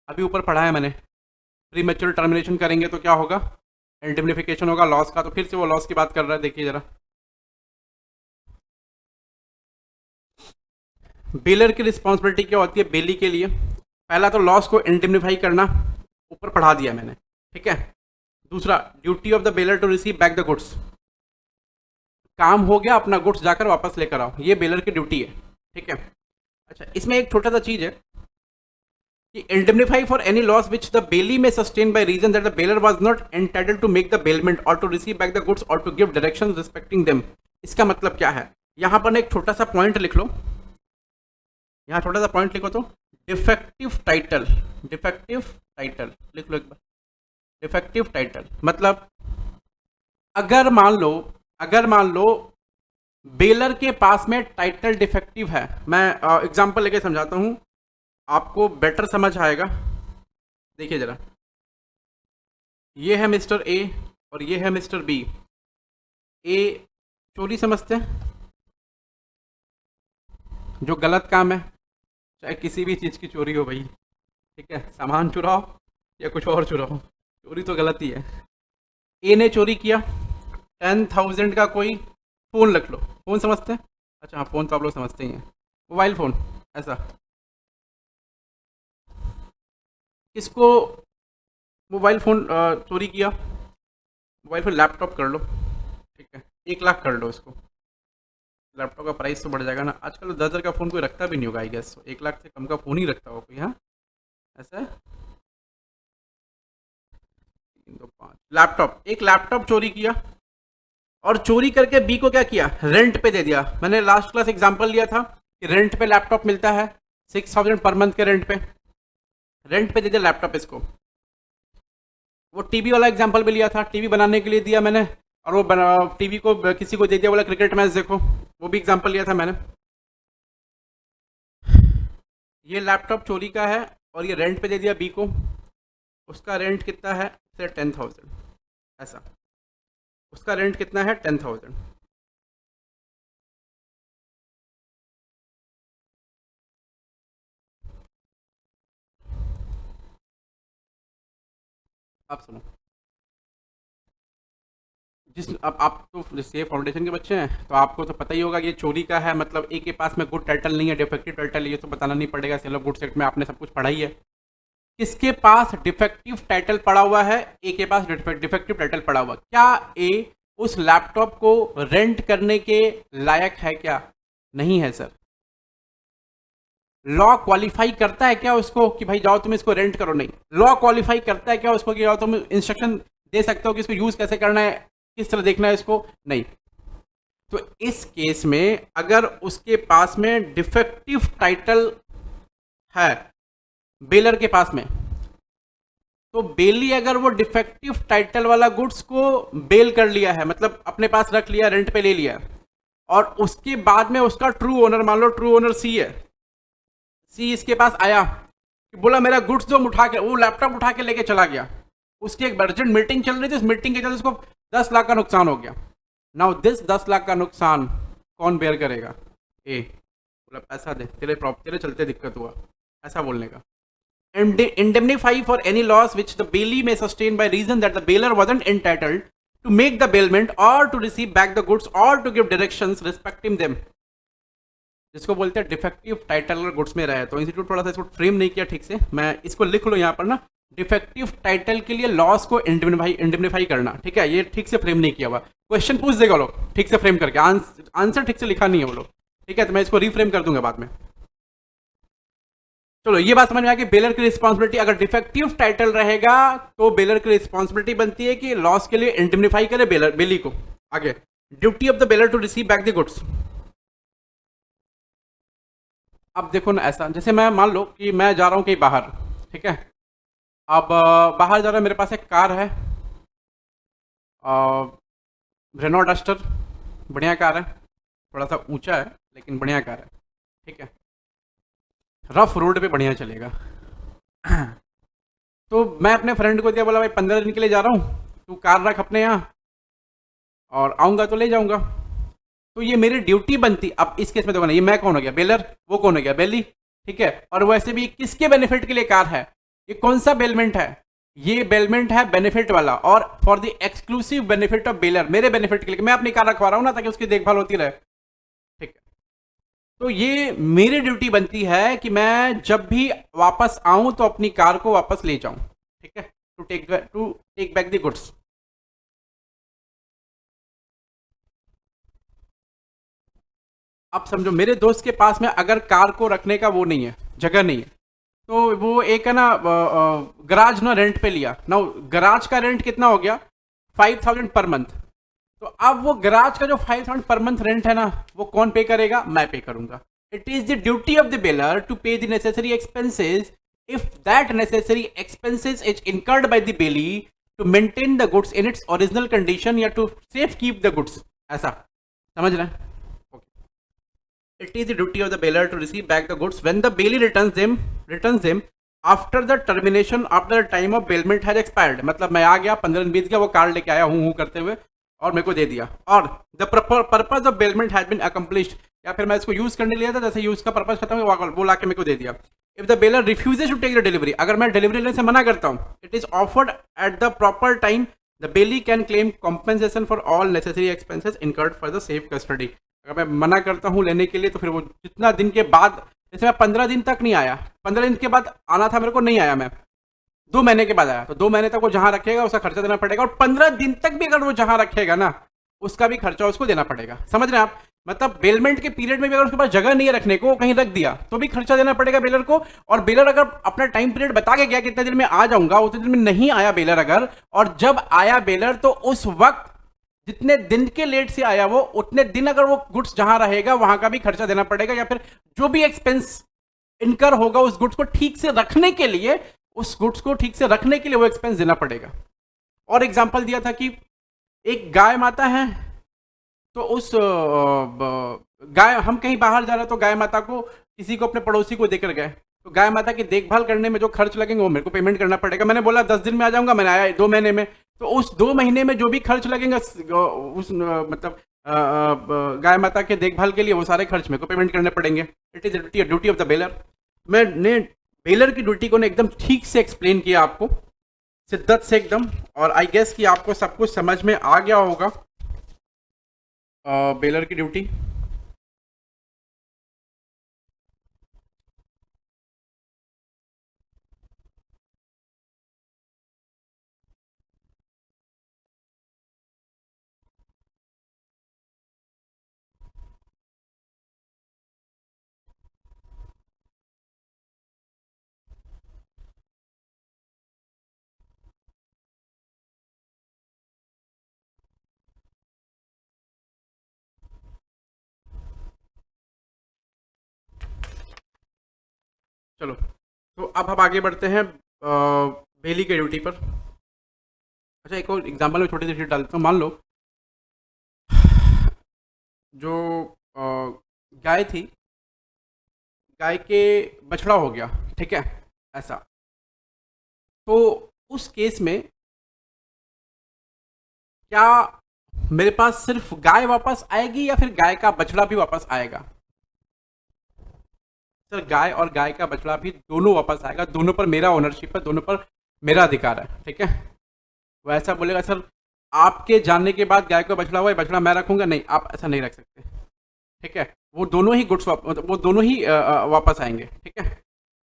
अभी ऊपर पढ़ा है मैंने, प्रीमेच्योर टर्मिनेशन करेंगे तो क्या होगा, इंडेमनिफिकेशन होगा लॉस का। तो फिर से वो लॉस की बात कर रहा है, देखिए जरा। बेलर की रिस्पॉन्सिबिलिटी क्या होती है बेली के लिए, पहला तो लॉस को इंडेमनिफाई करना, ऊपर पढ़ा दिया मैंने, ठीक है। दूसरा, duty of the bailor to receive back the goods, काम हो गया, अपना गुड्स जाकर वापस लेकर आओ, ये बेलर की ड्यूटी है, ठीक है। अच्छा, इसमें एक छोटा सा चीज है कि indemnify for any loss which the bailee may sustain by reason that the bailor was not entitled to make the bailment और to receive back the goods और to give directions respecting them. इसका मतलब क्या है, यहां पर एक छोटा सा पॉइंट लिख लो, यहां छोटा सा पॉइंट लिखो तो डिफेक्टिव टाइटल, डिफेक्टिव टाइटल लिख लो एक बार। डिफेक्टिव टाइटल मतलब अगर मान लो बेलर के पास में टाइटल डिफेक्टिव है, मैं एग्जांपल लेके समझाता हूं, आपको बेटर समझ आएगा। देखिए जरा, ये है मिस्टर ए और ये है मिस्टर बी। ए चोरी समझते हैं, जो गलत काम है, चाहे किसी भी चीज़ की चोरी हो भाई, ठीक है, सामान चुराओ या कुछ और चुराओ, चोरी तो गलत ही है। ए ने चोरी किया 10,000 का कोई फ़ोन, रख लो, फ़ोन समझते हैं, अच्छा हाँ फ़ोन तो आप लोग समझते ही हैं, मोबाइल फ़ोन। ऐसा किसको मोबाइल फ़ोन चोरी किया, मोबाइल फ़ोन लैपटॉप कर लो, ठीक है, 1 लाख कर लो इसको, लैपटॉप का प्राइस तो बढ़ जाएगा ना, आजकल तो 10,000 का फ़ोन कोई रखता भी नहीं होगा, आई गेस 1 लाख से कम का फ़ोन ही रखता होगा कोई, हाँ ऐसा है। 3 2 5 लैपटॉप, एक लैपटॉप चोरी किया और चोरी करके बी को क्या किया, रेंट पे दे दिया। मैंने लास्ट क्लास एग्जांपल लिया था कि रेंट पे लैपटॉप मिलता है 6,000 पर मंथ के रेंट पे दे दिया लैपटॉप इसको। वो टीवी वाला एग्जांपल भी लिया था, टीवी बनाने के लिए दिया मैंने, और वो टीवी को किसी को दे दिया, बोला क्रिकेट मैच देखो, वो भी एग्जांपल लिया था मैंने। ये लैपटॉप चोरी का है और ये रेंट पे दे दिया बी को, उसका रेंट कितना है, से 10,000, ऐसा, उसका रेंट कितना है 10,000। आप सुनो, जिस अब आप तो जैसे फाउंडेशन के बच्चे हैं तो आपको तो पता ही होगा कि ये चोरी का है, मतलब ए के पास में गुड टाइटल नहीं है, डिफेक्टिव टाइटल, ये तो बताना नहीं पड़ेगा, सेल ऑफ गुड सेट में आपने सब कुछ पढ़ा ही है। किसके पास डिफेक्टिव टाइटल पड़ा हुआ है, ए के पास डिफेक्टिव टाइटल पड़ा हुआ, क्या ए उस लैपटॉप को रेंट करने के लायक है क्या, नहीं है सर। लॉ क्वालिफाई करता है क्या उसको कि भाई जाओ तुम इसको रेंट करो, नहीं। लॉ क्वालिफाई करता है क्या उसको कि जाओ तुम इंस्ट्रक्शन दे सकते हो कि इसको यूज कैसे करना है, किस तरह देखना है इसको, नहीं। तो इस केस में अगर उसके पास में डिफेक्टिव टाइटल है बेलर के पास में, तो बेली अगर वो डिफेक्टिव टाइटल वाला गुड्स को बेल कर लिया है, मतलब अपने पास रख लिया, रेंट पे ले लिया, और उसके बाद में उसका ट्रू ओनर, मान लो ट्रू ओनर सी है, सी इसके पास आया कि बोला मेरा गुड्स जो उठा के, वो लैपटॉप उठा के लेके चला गया, उसकी एक अर्जेंट मीटिंग चल रही थी, उस मीटिंग के चलते उसको 10 लाख का नुकसान हो गया। नाउ दिस 10 लाख का नुकसान कौन बेयर करेगा, ए, बोला पैसा दे, तेरे चलते दिक्कत हुआ, ऐसा बोलने का। Indemnify for any loss which the bailee may sustain by reason that the bailor wasn't entitled to make the bailment or to receive back the goods or to give directions respecting them, जिसको बोलते हैं defective title अगर goods में रहे। तो institute थोड़ा सा इसको फ्रेम नहीं किया ठीक से, मैं इसको लिख लो यहाँ पर ना, डिफेक्टिव टाइटल के लिए लॉस को इंडेमनिफाई करना, ठीक है, ये ठीक से फ्रेम नहीं किया हुआ, क्वेश्चन पूछ देगा लोग ठीक से फ्रेम करके, आंसर ठीक से लिखा नहीं है वो लोग, ठीक है, तो मैं इसको रीफ्रेम कर दूंगा बाद में। चलो ये बात समझ में आ गई, बेलर की रिस्पॉन्सिबिलिटी, अगर डिफेक्टिव टाइटल रहेगा तो बेलर की रिस्पॉन्सिबिलिटी बनती है कि लॉस के लिए इंडेमनिफाई करे बेली को। आगे, duty of the bailor to receive back the goods. अब देखो ना, ऐसा जैसे मैं मान लो कि मैं जा रहा हूँ कहीं बाहर, ठीक है, अब बाहर जा रहा है, मेरे पास एक कार है, रेनो डस्टर, बढ़िया कार है, थोड़ा सा ऊंचा है लेकिन बढ़िया कार है, ठीक है, रफ रोड पे बढ़िया चलेगा। तो मैं अपने फ्रेंड को दिया, बोला भाई 15 दिन के लिए जा रहा हूँ, तू कार रख अपने यहाँ और आऊँगा तो ले जाऊँगा। तो ये मेरी ड्यूटी बनती। अब इस केस में देखो ना, ये मैं कौन हो गया, बेलर, वो कौन हो गया, बेली, ठीक है। और वैसे भी किसके बेनिफिट के लिए कार है, ये कौन सा बेलमेंट है, ये बेलमेंट है बेनिफिट वाला, और for the exclusive benefit of baler, मेरे बेनिफिट के लिए, मैं अपनी कार रखवा रहा हूं ना ताकि उसकी देखभाल होती रहे, ठीक है। तो ये मेरी ड्यूटी बनती है कि मैं जब भी वापस आऊं तो अपनी कार को वापस ले जाऊं, ठीक है, to take back the goods. अब समझो मेरे दोस्त के पास में अगर कार को रखने का वो नहीं है, जगह नहीं है, तो वो एक है ना गराज ना रेंट पे लिया ना, गराज का रेंट कितना हो गया, 5,000 पर मंथ। तो अब वो गराज का जो 5,000 पर मंथ रेंट है ना, वो कौन पे करेगा, मैं पे करूंगा। It is the duty of the bailor to pay the necessary expenses if that necessary expenses is incurred by the bailee to maintain the goods in its original condition या to safe keep the goods, ऐसा समझ रहे हैं। It is the duty of the bailier to receive back the goods when the bailee returns them after the termination after the time of bailment has expired। मतलब मैं आ गया, 15 दिन बीत गया, वो कार्ड लेके आया हूँ करते हुए और मेरे को दे दिया, और the purpose of bailment has been accomplished, या फिर मैं इसको यूज करने लिया था, जैसे यूज का पर्पज खत्म हुआ, वो ला के मेरे को दे दिया। If the bailor refuses to take the delivery, अगर मैं डिलीवरी लेने से मना करता हूँ, it is offered at the proper time, the bailee can claim compensation for all necessary expenses incurred for the safe custody. अगर मैं मना करता हूँ लेने के लिए, तो फिर वो जितना दिन के बाद, जैसे मैं 15 दिन तक नहीं आया, 15 दिन के बाद आना था मेरे को, नहीं आया, मैं 2 महीने के बाद आया, तो 2 महीने तक वो जहां रखेगा उसका खर्चा देना पड़ेगा, और 15 दिन तक भी अगर वो जहां रखेगा ना, उसका भी खर्चा उसको देना पड़ेगा। समझ रहे हैं आप, मतलब बेलमेंट के पीरियड में भी अगर उसके पास जगह नहीं है रखने को, कहीं रख दिया, तो भी खर्चा देना पड़ेगा बेलर को। और बेलर अगर अपना टाइम पीरियड बता के गया कितने दिन में आ जाऊंगा, उतने दिन में नहीं आया बेलर अगर, और जब आया बेलर, तो उस वक्त जितने दिन के लेट से आया वो, उतने दिन अगर वो गुड्स जहां रहेगा वहां का भी खर्चा देना पड़ेगा, या फिर जो भी एक्सपेंस इनकर होगा उस गुड्स को ठीक से रखने के लिए, उस गुड्स को ठीक से रखने के लिए वो एक्सपेंस देना पड़ेगा। और एग्जांपल दिया था कि एक गाय माता है, तो उस गाय, हम कहीं बाहर जा रहे हैं तो गाय माता को किसी को, अपने पड़ोसी को देकर गए, तो गाय माता की देखभाल करने में जो खर्च लगेंगे वो मेरे को पेमेंट करना पड़ेगा। मैंने बोला 10 दिन में आ जाऊंगा, मैंने आया 2 महीने में, तो उस 2 महीने में जो भी खर्च लगेंगे उस मतलब गाय माता के देखभाल के लिए, वो सारे खर्च मेरे को पेमेंट करने पड़ेंगे। It is duty of the baler. मैंने बेलर की ड्यूटी को ने एकदम ठीक से एक्सप्लेन किया आपको, शिद्दत से एकदम, और आई गेस कि आपको सब कुछ समझ में आ गया होगा बेलर की ड्यूटी। चलो, तो अब हम आगे बढ़ते हैं बेली की ड्यूटी पर। अच्छा, एक और एग्जांपल में छोटी सी चीज डालता हूँ। मान लो जो गाय थी, गाय के बछड़ा हो गया, ठीक है, ऐसा, तो उस केस में क्या मेरे पास सिर्फ गाय वापस आएगी या फिर गाय का बछड़ा भी वापस आएगा? सर, गाय और गाय का बछड़ा भी दोनों वापस आएगा, दोनों पर मेरा ओनरशिप है, दोनों पर मेरा अधिकार है, ठीक है। वो ऐसा बोलेगा सर आपके जानने के बाद गाय का बछड़ा हुआ है, बछड़ा मैं रखूंगा, नहीं, आप ऐसा नहीं रख सकते, ठीक है। वो दोनों ही गुड्स वो दोनों ही वापस आएंगे, ठीक है।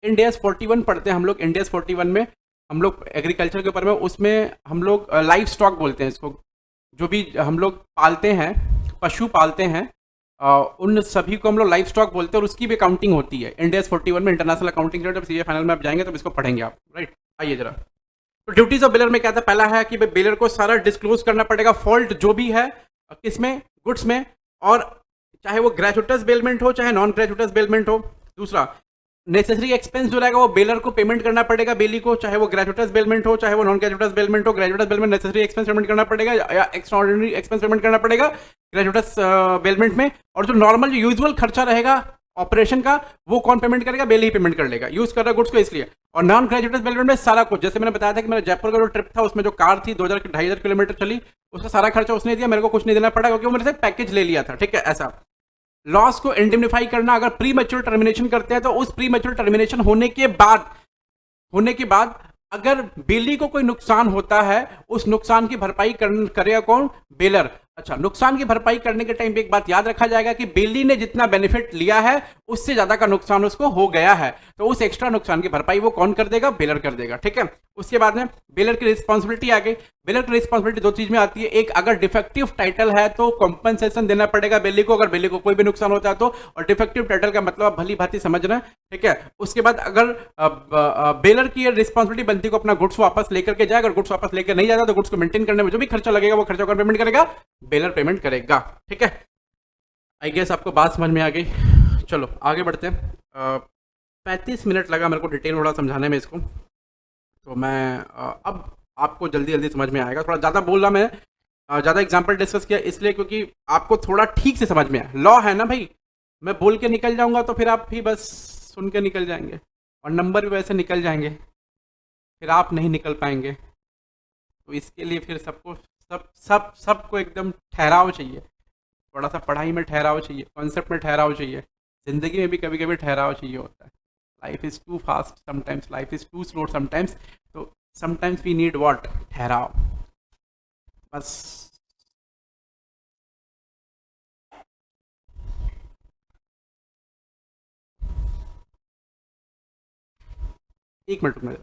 इंडियाज 41 पढ़ते हैं हम लोग, इंडियाज 41 में हम लोग एग्रीकल्चर के ऊपर में, उसमें हम लोग लाइव स्टॉक बोलते हैं इसको, जो भी हम लोग पालते हैं, पशु पालते हैं, उन सभी को हम लोग लाइव स्टॉक बोलते हैं, और उसकी भी अकाउंटिंग होती है इंडियाज 41 में, इंटरनेशनल अकाउंटिंग। जब सीए फाइनल में आप जाएंगे तो इसको पढ़ेंगे आप, राइट। आइए जरा, तो ड्यूटीज ऑफ बेलर में क्या था, पहला है कि बेलर को सारा डिस्क्लोज करना पड़ेगा, फॉल्ट जो भी है किसमें, गुड्स में, और चाहे वो ग्रेजुटस बेलमेंट हो चाहे नॉन ग्रेजुटस बेलमेंट हो। दूसरा, नेसेसरी एक्सपेंस जो रहेगा वो बेलर को पेमेंट करना पड़ेगा, बेली को, चाहे वो ग्रेजुटस बेलमेंट हो चाहे वो नॉन ग्रेजुटस बेलमेंट हो। ग्रेजुटस बेलमेंट नेसेसरी एक्सपेंस पेमेंट करना पड़ेगा या एक्स्ट्राऑर्डिनरी एक्सपेंस पेमेंट करना पड़ेगा ग्रेजुटस बेलमेंट में। और जो नॉर्मल जो यूजुअल खर्चा रहेगा ऑपरेशन का वो कौन पेमेंट करेगा? बेली ही पेमेंट कर लेगा, यूज कर रहा गुड्स को इसलिए। और नॉन ग्रेजुएटर्स बेनिफिट में सारा कुछ, जैसे मैंने बताया था कि मेरा जयपुर का जो ट्रिप था उसमें जो कार थी 2,000-2,500 किलोमीटर चली, उसका सारा खर्चा उसने दिया, मेरे को कुछ नहीं देना पड़ा क्योंकि वो मेरे से पैकेज ले लिया था, ठीक है। ऐसा लॉस को इंडिमनिफाई करना, अगर प्री मैच्योर टर्मिनेशन करते हैं तो उस प्री मैच्योर टर्मिनेशन होने के बाद अगर बेली को कोई नुकसान होता है, उस नुकसान की भरपाई करेगा कौन? बेलर। अच्छा, नुकसान की भरपाई करने के टाइम पे एक बात याद रखा जाएगा कि बेली ने जितना बेनिफिट लिया है उससे ज्यादा का नुकसान उसको हो गया है, तो उस एक्स्ट्रा नुकसान की भरपाई वो कौन कर देगा? बेलर कर देगा, ठीक है। उसके बाद में बेलर की रिस्पॉन्सिबिलिटी आ गई। बेलर की रिस्पॉन्सिबिलिटी दो चीज में आती है, एक अगर डिफेक्टिव टाइटल है तो कॉम्पनसेशन देना पड़ेगा बेली को, अगर बेली को कोई भी नुकसान होता है तो। और डिफेक्टिव टाइटल का मतलब आप भली भांति समझ रहे हैं, ठीक है। उसके बाद अगर बेलर की रिस्पॉन्सिबिलिटी बनती है को अपना गुड्स वापस लेकर के जाए, अगर गुड्स वापस लेकर नहीं जाता तो गुड्स को मेंटेन करने में जो भी खर्चा लगेगा वो खर्चा कौन पेमेंट करेगा? बेलर पेमेंट करेगा, ठीक है। आई गेस आपको बात समझ में आ गई। चलो आगे बढ़ते हैं। 35 मिनट लगा मेरे को डिटेल थोड़ा समझाने में इसको, तो मैं अब आपको जल्दी जल्दी समझ में आएगा। थोड़ा ज़्यादा बोल रहा मैं, ज़्यादा एग्जाम्पल डिस्कस किया इसलिए क्योंकि आपको थोड़ा ठीक से समझ में आए। लॉ है ना भाई, मैं बोल के निकल जाऊंगा तो फिर आप भी बस सुन के निकल जाएंगे और नंबर भी वैसे निकल जाएंगे, फिर आप नहीं निकल पाएंगे। तो इसके लिए फिर सबको एकदम ठहराव चाहिए, थोड़ा सा पढ़ाई में ठहराव चाहिए, कॉन्सेप्ट में ठहराव चाहिए, ज़िंदगी में भी कभी कभी ठहराव चाहिए होता है। Life is too fast sometimes, life is too slow sometimes, तो समटाइम्स वी नीड व्हाट? ठहराव, बस। एक मिनट रुकना।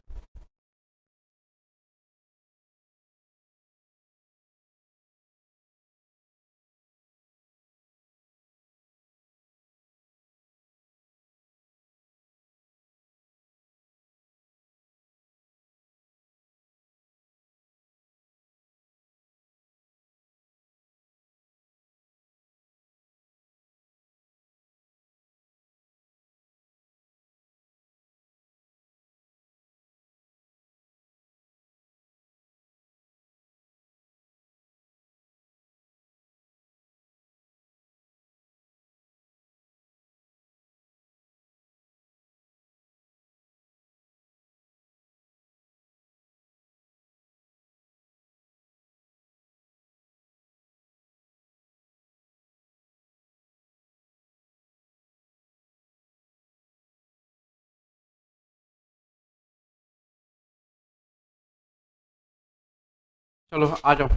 चलो आ जाओ।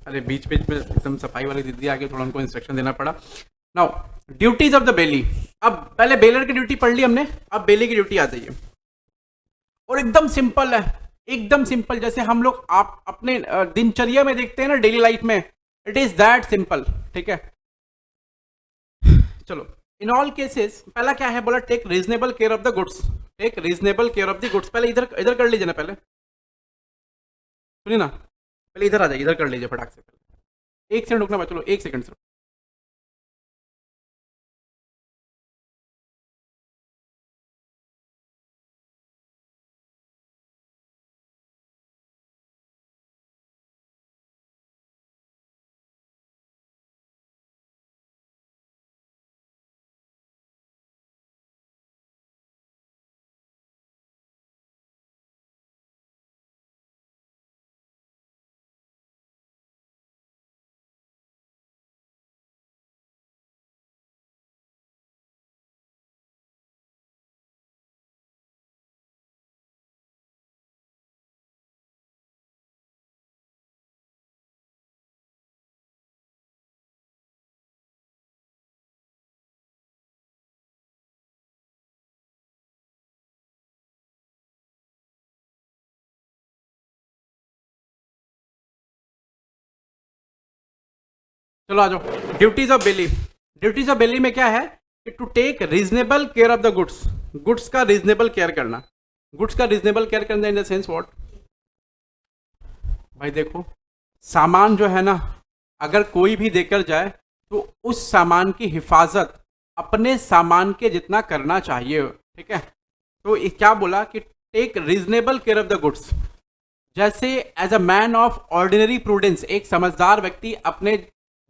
अरे बीच बीच में एकदम सफाई वाली दीदी आ गई, थोड़ा उनको इंस्ट्रक्शन देना पड़ा। Now duties of the belly. अब पहले बेलर की ड्यूटी पढ़ ली हमने, अब बेली की ड्यूटी आ जाइए। और एकदम सिंपल है, एकदम सिंपल, जैसे हम लोग आप अपने दिनचर्या में देखते हैं ना, डेली लाइफ में, इट इज दैट सिंपल, ठीक है। चलो, इन ऑल केसेस पहला क्या है बोला? Take reasonable care of the goods, take reasonable care of the goods. पहले इधर इधर कर लीजिए ना, पहले सुनिए ना, पहले इधर आ जाइए, इधर कर लीजिए फटाक से। पहले 1 सेकंड रुकना, चलो 1 सेकंड से। चलो आ जाओ। Duties of bailee. Duties of bailee में क्या है कि to take reasonable care of the goods, goods का रीजनेबल केयर करना। गुड्स का रीजनेबल केयर करना इन द सेंस व्हाट? भाई देखो, सामान जो है ना, अगर कोई भी देकर जाए तो उस सामान की हिफाजत अपने सामान के जितना करना चाहिए, ठीक है। तो ये क्या बोला कि take reasonable care of the goods. जैसे as a man of ordinary prudence, एक समझदार व्यक्ति अपने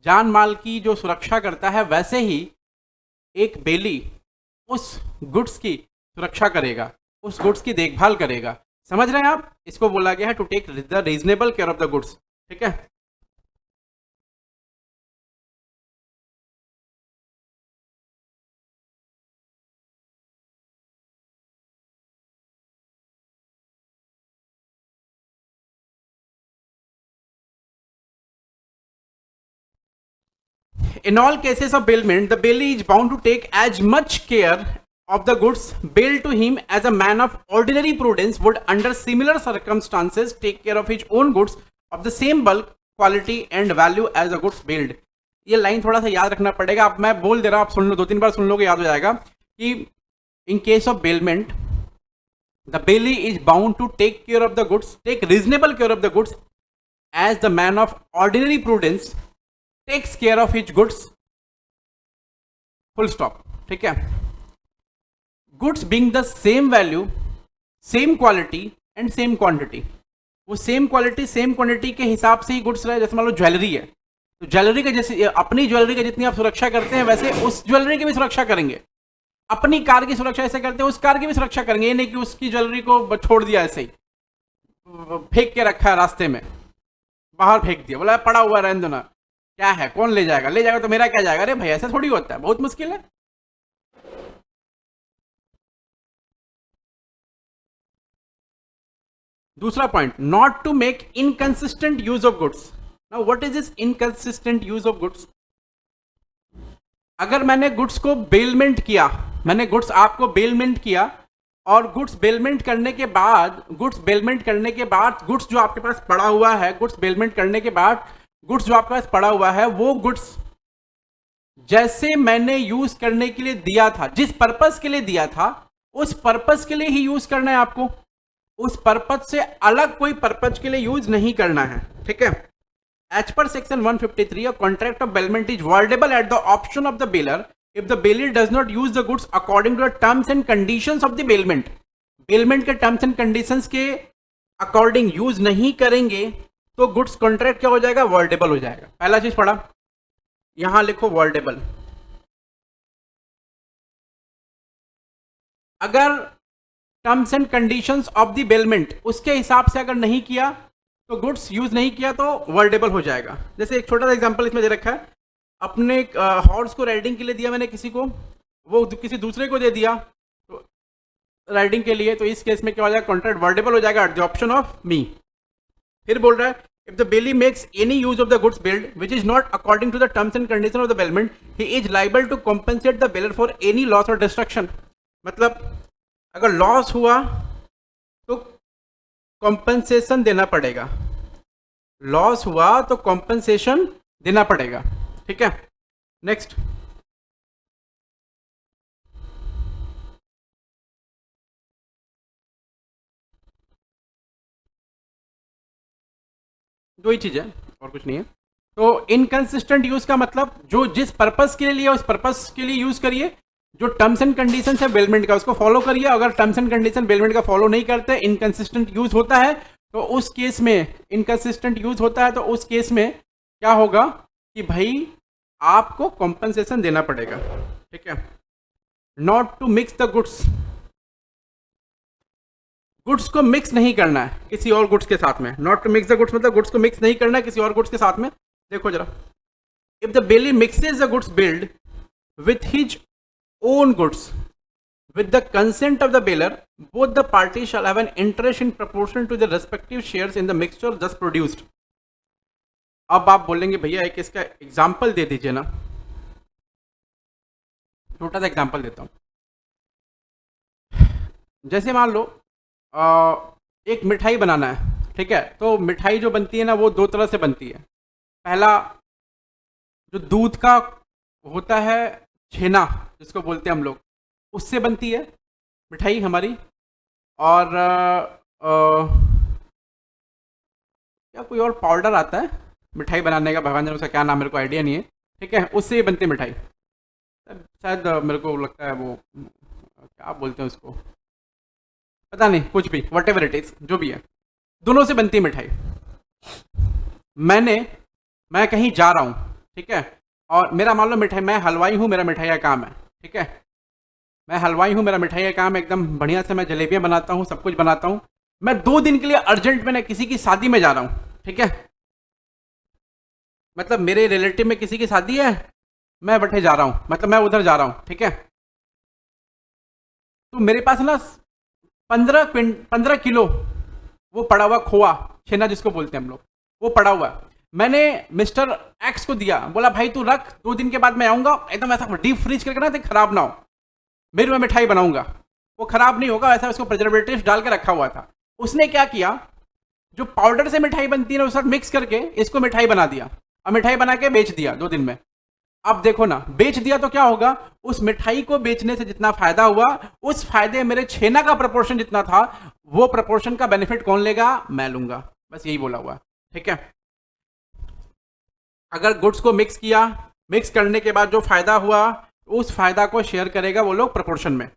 जान माल की जो सुरक्षा करता है, वैसे ही एक बेली उस गुड्स की सुरक्षा करेगा, उस गुड्स की देखभाल करेगा। समझ रहे हैं आप? इसको बोला गया है to take the reasonable care of the goods. ठीक है। In all cases of bailment, the bailee is bound to take as much care of the goods bailed to him as a man of ordinary prudence would, under similar circumstances, take care of his own goods of the same bulk, quality and value as the goods bailed. ये line थोड़ा सा याद रखना पड़ेगा। अब मैं बोल दे रहा हूं, आप सुन लो, 2-3 बार सुन लोगे, याद हो जाएगा कि इन case of bailment the bailee is bound to take care of the goods, take reasonable care of the goods as the man of ordinary prudence takes care of his goods, full stop। ठीक है। Goods being the same value, same quality and same quantity, वो same quality same quantity के हिसाब से ही goods रहे। जैसे मान लो jewellery है, तो ज्वेलरी का जैसे अपनी ज्वेलरी का जितनी आप सुरक्षा करते हैं वैसे उस ज्वेलरी की भी सुरक्षा करेंगे। अपनी कार की सुरक्षा ऐसे करते हैं, उस कार की भी सुरक्षा करेंगे। ये नहीं कि उसकी ज्वेलरी को छोड़ दिया ऐसे ही, फेंक के रखा है रास्ते में, बाहर फेंक दिया, बोला पड़ा हुआ रहने दो ना, क्या है, कौन ले जाएगा, ले जाएगा तो मेरा क्या जाएगा। अरे भाई ऐसा थोड़ी होता है, बहुत मुश्किल है। दूसरा point, not to make inconsistent use of goods. Now what is this inconsistent use of goods? अगर मैंने गुड्स को बेलमेंट किया, मैंने गुड्स आपको बेलमेंट किया और गुड्स बेलमेंट करने के बाद गुड्स जो आपके पास पड़ा हुआ है, गुड्स बेलमेंट करने के बाद गुड्स जो आपके पास पड़ा हुआ है, वो गुड्स जैसे मैंने यूज करने के लिए दिया था, जिस पर्पस के लिए दिया था उस पर्पस के लिए ही यूज करना है आपको। उस पर्पस से अलग कोई पर्पस के लिए यूज नहीं करना है। ठीक है। As per section 153, a contract of bailment is voidable at the option of the bailor if the bailee does not use the goods according to the terms and conditions of the bailment. Bailment के terms and conditions के according use नहीं करेंगे तो goods contract क्या हो जाएगा? voidable हो जाएगा। पहला चीज पढ़ा, यहां लिखो voidable। अगर terms and conditions of the bailment उसके हिसाब से अगर नहीं किया तो गुड्स यूज नहीं किया तो वर्डेबल हो जाएगा। जैसे एक छोटा सा एग्जांपल इसमें दे रखा है, अपने हॉर्स को राइडिंग के लिए दिया मैंने किसी को, वो किसी दूसरे को दे दिया तो राइडिंग के लिए, तो इस केस में क्या हो जाएगा? कॉन्ट्रैक्ट वर्डेबल हो जाएगा at the option of me. फिर बोल रहा है, if the bailee makes any use of the goods bailed which is not according to the terms and condition of the bailment, he is liable to compensate the bailor for any loss और destruction. मतलब अगर loss हुआ तो compensation देना पड़ेगा, loss हुआ तो compensation देना पड़ेगा। ठीक है। नेक्स्ट, दो ही चीज है और कुछ नहीं है। तो इनकंसिस्टेंट यूज का मतलब जो जिस पर्पस के लिए लिया उस पर्पस के लिए यूज करिए, जो टर्म्स एंड कंडीशन है बेलमेंट का उसको फॉलो करिए। अगर टर्म्स एंड कंडीशन बेलमेंट का फॉलो नहीं करते, इनकंसिस्टेंट यूज होता है, तो उस केस में इनकंसिस्टेंट यूज होता है तो उस केस में क्या होगा कि भाई आपको कॉम्पनसेशन देना पड़ेगा। ठीक है। Not to mix the goods, goods को मिक्स नहीं करना है किसी और गुड्स के साथ में। Not to mix the goods मतलब गुड्स को मिक्स नहीं करना है किसी और गुड्स के साथ में। देखो जरा, if the Bailey mixes the goods build with his own goods with the consent of the bailor, both the parties shall have an interest in proportion to their respective shares in the mixture thus produced। अब आप बोलेंगे भैया एक इसका example दे दीजिए ना। छोटा सा एग्जाम्पल देता हूं। जैसे मान लो एक मिठाई बनाना है, ठीक है, तो मिठाई जो बनती है ना वो दो तरह से बनती है। पहला जो दूध का होता है छेना जिसको बोलते हैं हम लोग, उससे बनती है मिठाई हमारी। और क्या कोई और पाउडर आता है मिठाई बनाने का, भगवान जाने उसका क्या नाम, मेरे को आइडिया नहीं है। ठीक है, उससे ही बनती है मिठाई। शायद मेरे को लगता है वो क्या बोलते हैं उसको, पता नहीं, कुछ भी, वट एवर इट इज, जो भी है, दोनों से बनती है मिठाई। मैं कहीं जा रहा हूँ, ठीक है, और मेरा मान लो मिठाई, मैं हलवाई हूँ, मेरा मिठाई का काम है, ठीक है। मैं हलवाई हूँ, मेरा मिठाई का काम है, एकदम बढ़िया से मैं जलेबियाँ बनाता हूँ, सब कुछ बनाता हूँ। मैं 2 दिन के लिए अर्जेंट में किसी की शादी में जा रहा हूँ, ठीक है, मतलब मेरे रिलेटिव में किसी की शादी है, मैं बठे जा रहा हूँ, मतलब मैं उधर जा रहा हूँ, ठीक है। तो मेरे पास ना 15 किलो वो पड़ा हुआ खोआ, छेना जिसको बोलते हैं हम लोग, वो पड़ा हुआ है। मैंने मिस्टर एक्स को दिया, बोला भाई तू रख, 2 दिन के बाद मैं आऊंगा, एकदम ऐसा डीप फ्रीज करके ना, खराब ना हो, मेरी मैं मिठाई बनाऊंगा, वो खराब नहीं होगा, ऐसा उसको प्रिजर्वेटिव डाल के रखा हुआ था। उसने क्या किया, जो पाउडर से मिठाई बनती है ना, उसके साथ मिक्स करके इसको मिठाई बना दिया, और मिठाई बना के बेच दिया 2 दिन में। अब देखो ना, बेच दिया तो क्या होगा, उस मिठाई को बेचने से जितना फायदा हुआ, उस फायदे मेरे छेना का प्रपोर्शन जितना था, वो प्रपोर्शन का बेनिफिट कौन लेगा, मैं लूंगा, बस यही बोला हुआ, ठीक है। अगर गुड्स को मिक्स किया, मिक्स करने के बाद जो फायदा हुआ, उस फायदा को शेयर करेगा वो लोग प्रपोर्शन में।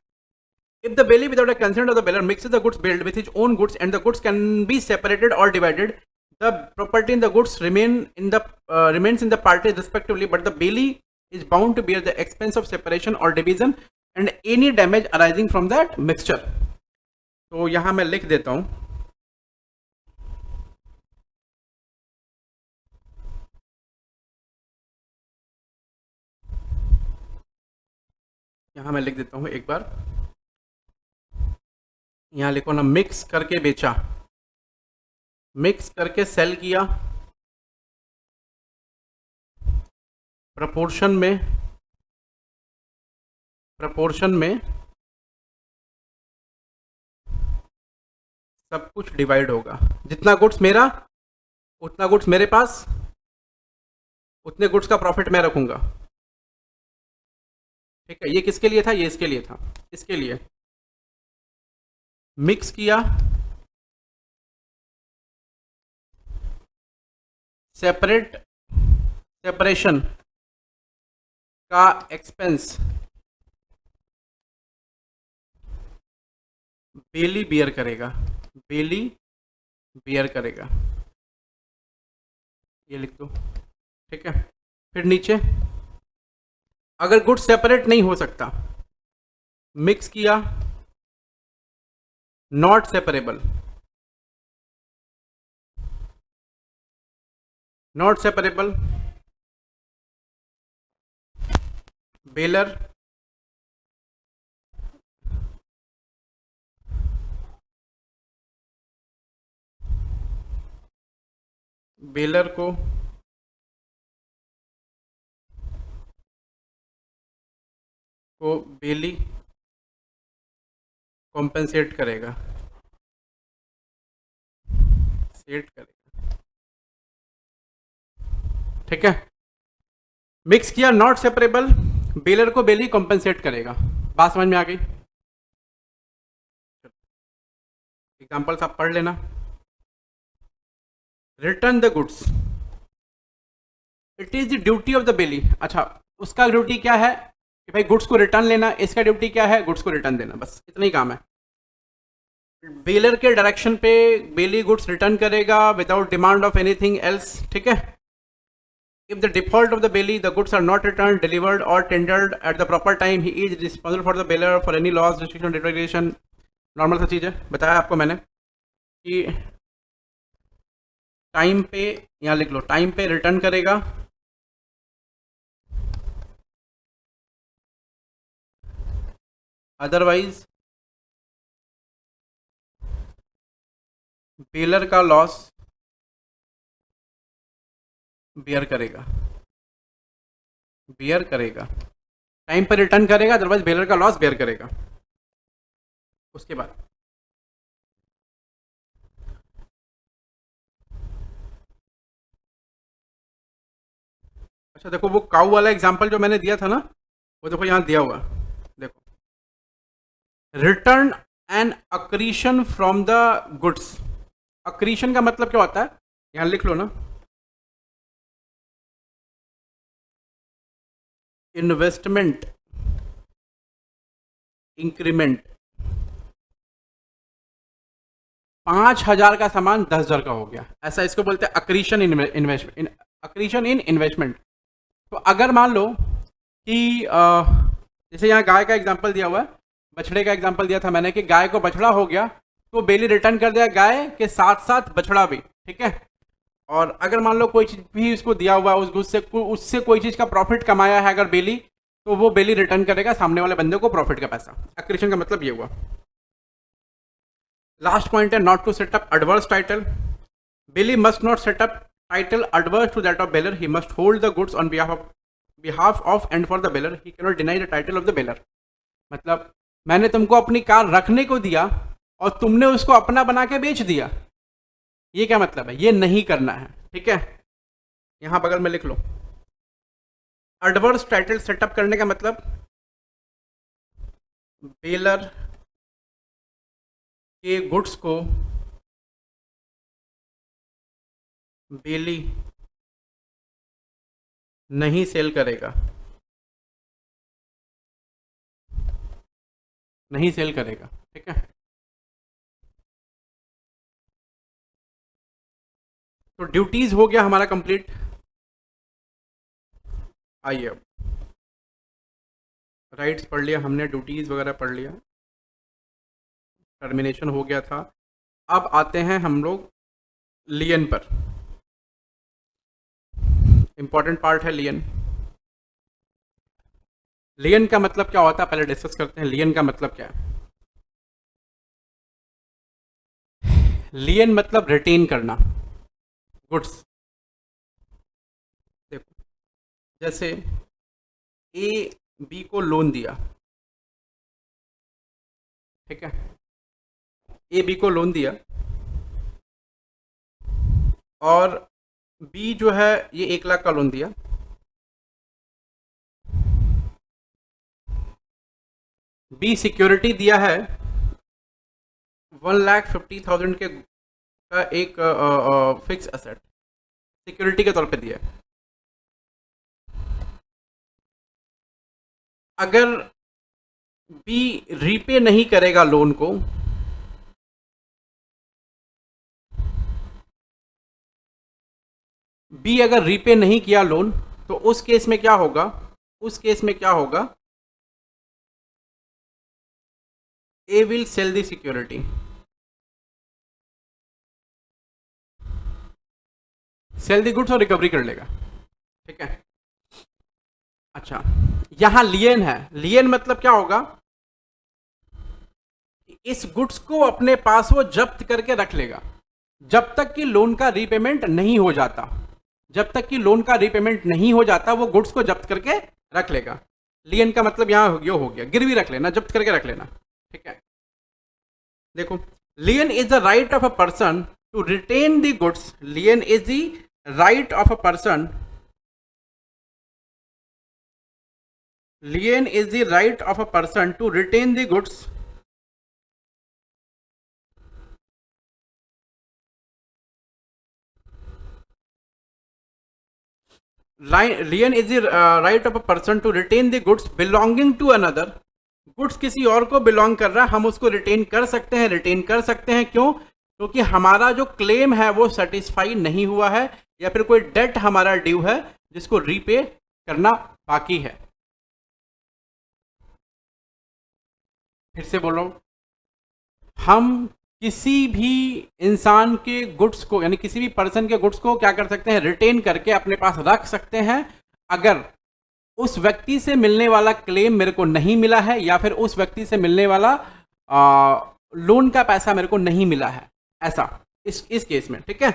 If the bailey without a consent of the bailiff mixes the goods bailed with his own goods and the goods can be separated or divided, the property in the goods remains in the parties respectively, but the bailey is bound to bear the expense of separation or division and any damage arising from that mixture. तो यहाँ मैं लिख देता हूँ, यहाँ मैं लिख देता हूँ एक बार, यहाँ लिखो ना, मिक्स करके बेचा, मिक्स करके सेल किया, प्रपोर्शन में सब कुछ डिवाइड होगा, जितना गुड्स मेरा उतना गुड्स मेरे पास, उतने गुड्स का प्रॉफिट मैं रखूंगा, ठीक है। ये किसके लिए था, ये इसके लिए था, इसके लिए मिक्स किया, सेपरेशन का एक्सपेंस बेली बियर करेगा, बेली बियर करेगा, ये लिख दो, ठीक है। फिर नीचे, अगर गुड्स सेपरेट नहीं हो सकता, मिक्स किया, not separable, not separable, baler को बेली कॉम्पेंसेट करेगा, सेट करेगा, ठीक है। मिक्स किया, नॉट सेपरेबल, बेलर को बेली कॉम्पेंसेट करेगा, बात समझ में आ गई। एग्जाम्पल्स आप पढ़ लेना। Return the goods, it is the duty of the belly, अच्छा उसका ड्यूटी क्या है कि भाई गुड्स को रिटर्न लेना, इसका ड्यूटी क्या है, गुड्स को रिटर्न देना, बस इतना ही काम है। बेलर के डायरेक्शन पे बेली गुड्स रिटर्न करेगा without demand of anything else, ठीक है। If the default of the bailey, the goods are not returned, delivered or tendered at the proper time, he is responsible for the bailor for any loss, restriction, deterioration. Normal सा चीज़ है, बताया आपको मैंने कि time पे, यहाँ लिख लो, time पे रिटर्न करेगा, अदरवाइज बेलर का लॉस बियर करेगा, टाइम पर रिटर्न करेगा, अदरवाइज बेलर का लॉस बियर करेगा। उसके बाद अच्छा देखो, वो काऊ वाला एग्जांपल जो मैंने दिया था ना, वो देखो यहाँ दिया हुआ, देखो, return and accretion from the goods. Accretion का मतलब क्या होता है, यहाँ लिख लो ना, इन्वेस्टमेंट इंक्रीमेंट, 5,000 का सामान 10,000 का हो गया, ऐसा इसको बोलते हैं अक्रीशन इन इन्वेस्टमेंट, अक्रीशन इन इन्वेस्टमेंट। तो अगर मान लो कि जैसे यहाँ गाय का एग्जांपल दिया हुआ है, बछड़े का एग्जांपल दिया था मैंने कि गाय को बछड़ा हो गया तो बेली रिटर्न कर दिया गाय के साथ साथ बछड़ा भी, ठीक है। और अगर मान लो कोई चीज भी उसको दिया हुआ है, उससे कोई चीज का प्रॉफिट कमाया है अगर बेली, तो वो बेली रिटर्न करेगा सामने वाले बंदे को प्रॉफिट का पैसा। एक्रीशन का मतलब ये हुआ। लास्ट पॉइंट है not to set up adverse title. Bailee must not set up title adverse to that of bailor. He must hold the goods on behalf of and for the bailor. He cannot deny the title of the bailor. मतलब मैंने तुमको अपनी car रखने को दिया और तुमने उसको अपना बना के बेच दिया, ये क्या मतलब है? ये नहीं करना है, ठीक है। यहां बगल में लिख लो। एडवर्स टाइटल सेटअप करने का मतलब बेलर के गुड्स को बेली नहीं सेल करेगा, नहीं सेल करेगा, ठीक है। तो ड्यूटीज हो गया हमारा कंप्लीट। आइए अब राइट्स पढ़ लिया हमने, ड्यूटीज वगैरह पढ़ लिया, टर्मिनेशन हो गया था। अब आते हैं हम लोग लियन पर। इंपॉर्टेंट पार्ट है लियन। लियन का मतलब क्या होता है पहले डिस्कस करते हैं। लियन का मतलब क्या है? लियन मतलब रिटेन करना गुड्स। देखो जैसे ए बी को लोन दिया, ठीक है। ए बी को लोन दिया और बी जो है ये 1 लाख का लोन दिया। बी सिक्योरिटी दिया है 1,50,000 के का एक फिक्स एसेट सिक्योरिटी के तौर पे दिया है। अगर बी रीपे नहीं करेगा लोन को, बी अगर रीपे नहीं किया लोन, तो उस केस में क्या होगा? उस केस में क्या होगा? A will sell the security. Sell the goods और रिकवरी कर लेगा, ठीक है। अच्छा, यहां लियन है। लियन मतलब क्या होगा? इस गुड्स को अपने पास वो जब्त करके रख लेगा जब तक कि लोन का रीपेमेंट नहीं हो जाता। जब तक कि लोन का रीपेमेंट नहीं हो जाता वो गुड्स को जब्त करके रख लेगा। लियन का मतलब यहां हो गया गिरवी रख लेना, जब्त करके रख लेना, ठीक है। देखो, lien is the right of a person to retain the goods. Lien is the right of a person, lien is the right of a person to retain the goods lien is the right of a person to retain the goods belonging to another. Goods किसी और को belong कर रहा है, हम उसको retain कर सकते हैं। रिटेन कर सकते हैं क्यों? क्योंकि हमारा जो क्लेम है वो सेटिस्फाई नहीं हुआ है, या फिर कोई डेट हमारा ड्यू है जिसको रीपे करना बाकी है। फिर से बोल रहा हूं, हम किसी भी इंसान के गुड्स को, यानी किसी भी पर्सन के गुड्स को क्या कर सकते हैं? रिटेन करके अपने पास रख सकते हैं अगर उस व्यक्ति से मिलने वाला क्लेम मेरे को नहीं मिला है, या फिर उस व्यक्ति से मिलने वाला लोन का पैसा मेरे को नहीं मिला है, ऐसा इस केस में, ठीक है।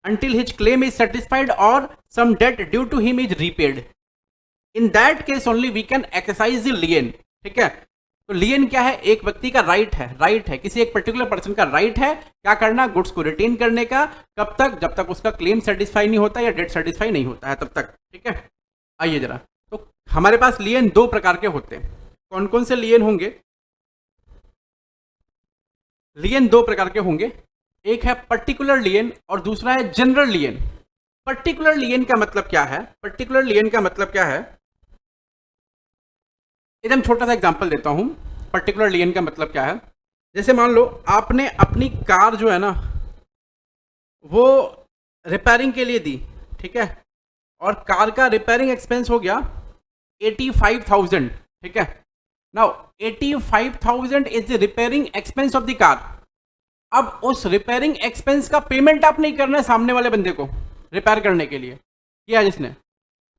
until his claim is satisfied or some debt due to him is repaid, in that case only we can exercise the lien, ठीक है। तो लियन क्या है? एक व्यक्ति का राइट है, राइट है, किसी एक पर्टिकुलर पर्सन का राइट है क्या करना? गुड्स को रिटेन करने का। कब तक? जब तक उसका क्लेम सेटिस्फाई नहीं होता या डेट सेटिस्फाई नहीं होता है, तब तक, ठीक है। आइए जरा, तो हमारे पास लियन दो प्रकार के होते हैं। कौन कौन से लियन होंगे? लियन दो प्रकार के होंगे, एक है पर्टिकुलर लियन और दूसरा है जनरल लियन। पर्टिकुलर लियन का मतलब क्या है? पर्टिकुलर लियन का मतलब क्या है? एकदम छोटा सा एग्जांपल देता हूं। पर्टिकुलर लियन का मतलब क्या है? जैसे मान लो आपने अपनी कार जो है ना वो रिपेयरिंग के लिए दी, ठीक है, और कार का रिपेयरिंग एक्सपेंस हो गया 85,000, ठीक है। Now 85,000 is the repairing expense of the car. अब उस रिपेयरिंग एक्सपेंस का पेमेंट आप नहीं करना है सामने वाले बंदे को रिपेयर करने के लिए, किया जिसने,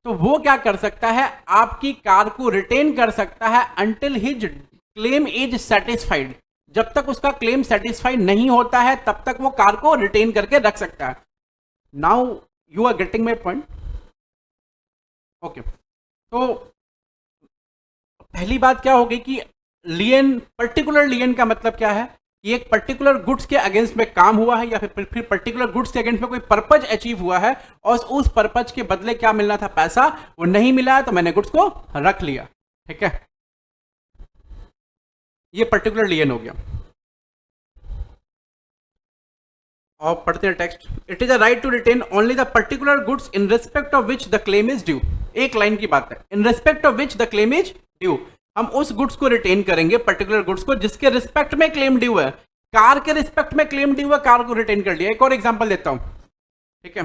तो वो क्या कर सकता है, आपकी कार को रिटेन कर सकता है until his claim is satisfied. जब तक उसका क्लेम सेटिस्फाइड नहीं होता है तब तक वो कार को रिटेन करके रख सकता है। Now you are getting my point? Okay, तो पहली बात क्या होगी कि लियन, पर्टिकुलर लियन का मतलब क्या है कि एक पर्टिकुलर गुड्स के अगेंस्ट में काम हुआ है या फिर पर्टिकुलर गुड्स के अगेंस्ट में कोई पर्पज अचीव हुआ है और उस पर्पज के बदले क्या मिलना था, पैसा, वो नहीं मिला है तो मैंने गुड्स को रख लिया। ठीक है, ये पर्टिकुलर लियन हो गया। और पढ़ते हैं text. It is a right to retain only the particular goods in respect of which the claim is due. एक लाइन की बात है, in respect of which the claim is due. हम उस गुड्स को रिटेन करेंगे, पर्टिकुलर गुड्स को जिसके रिस्पेक्ट में क्लेम ड्यू है। कार के रिस्पेक्ट में क्लेम ड्यू है, कार को रिटेन कर लिया। एक और एग्जांपल देता हूं, ठीक है।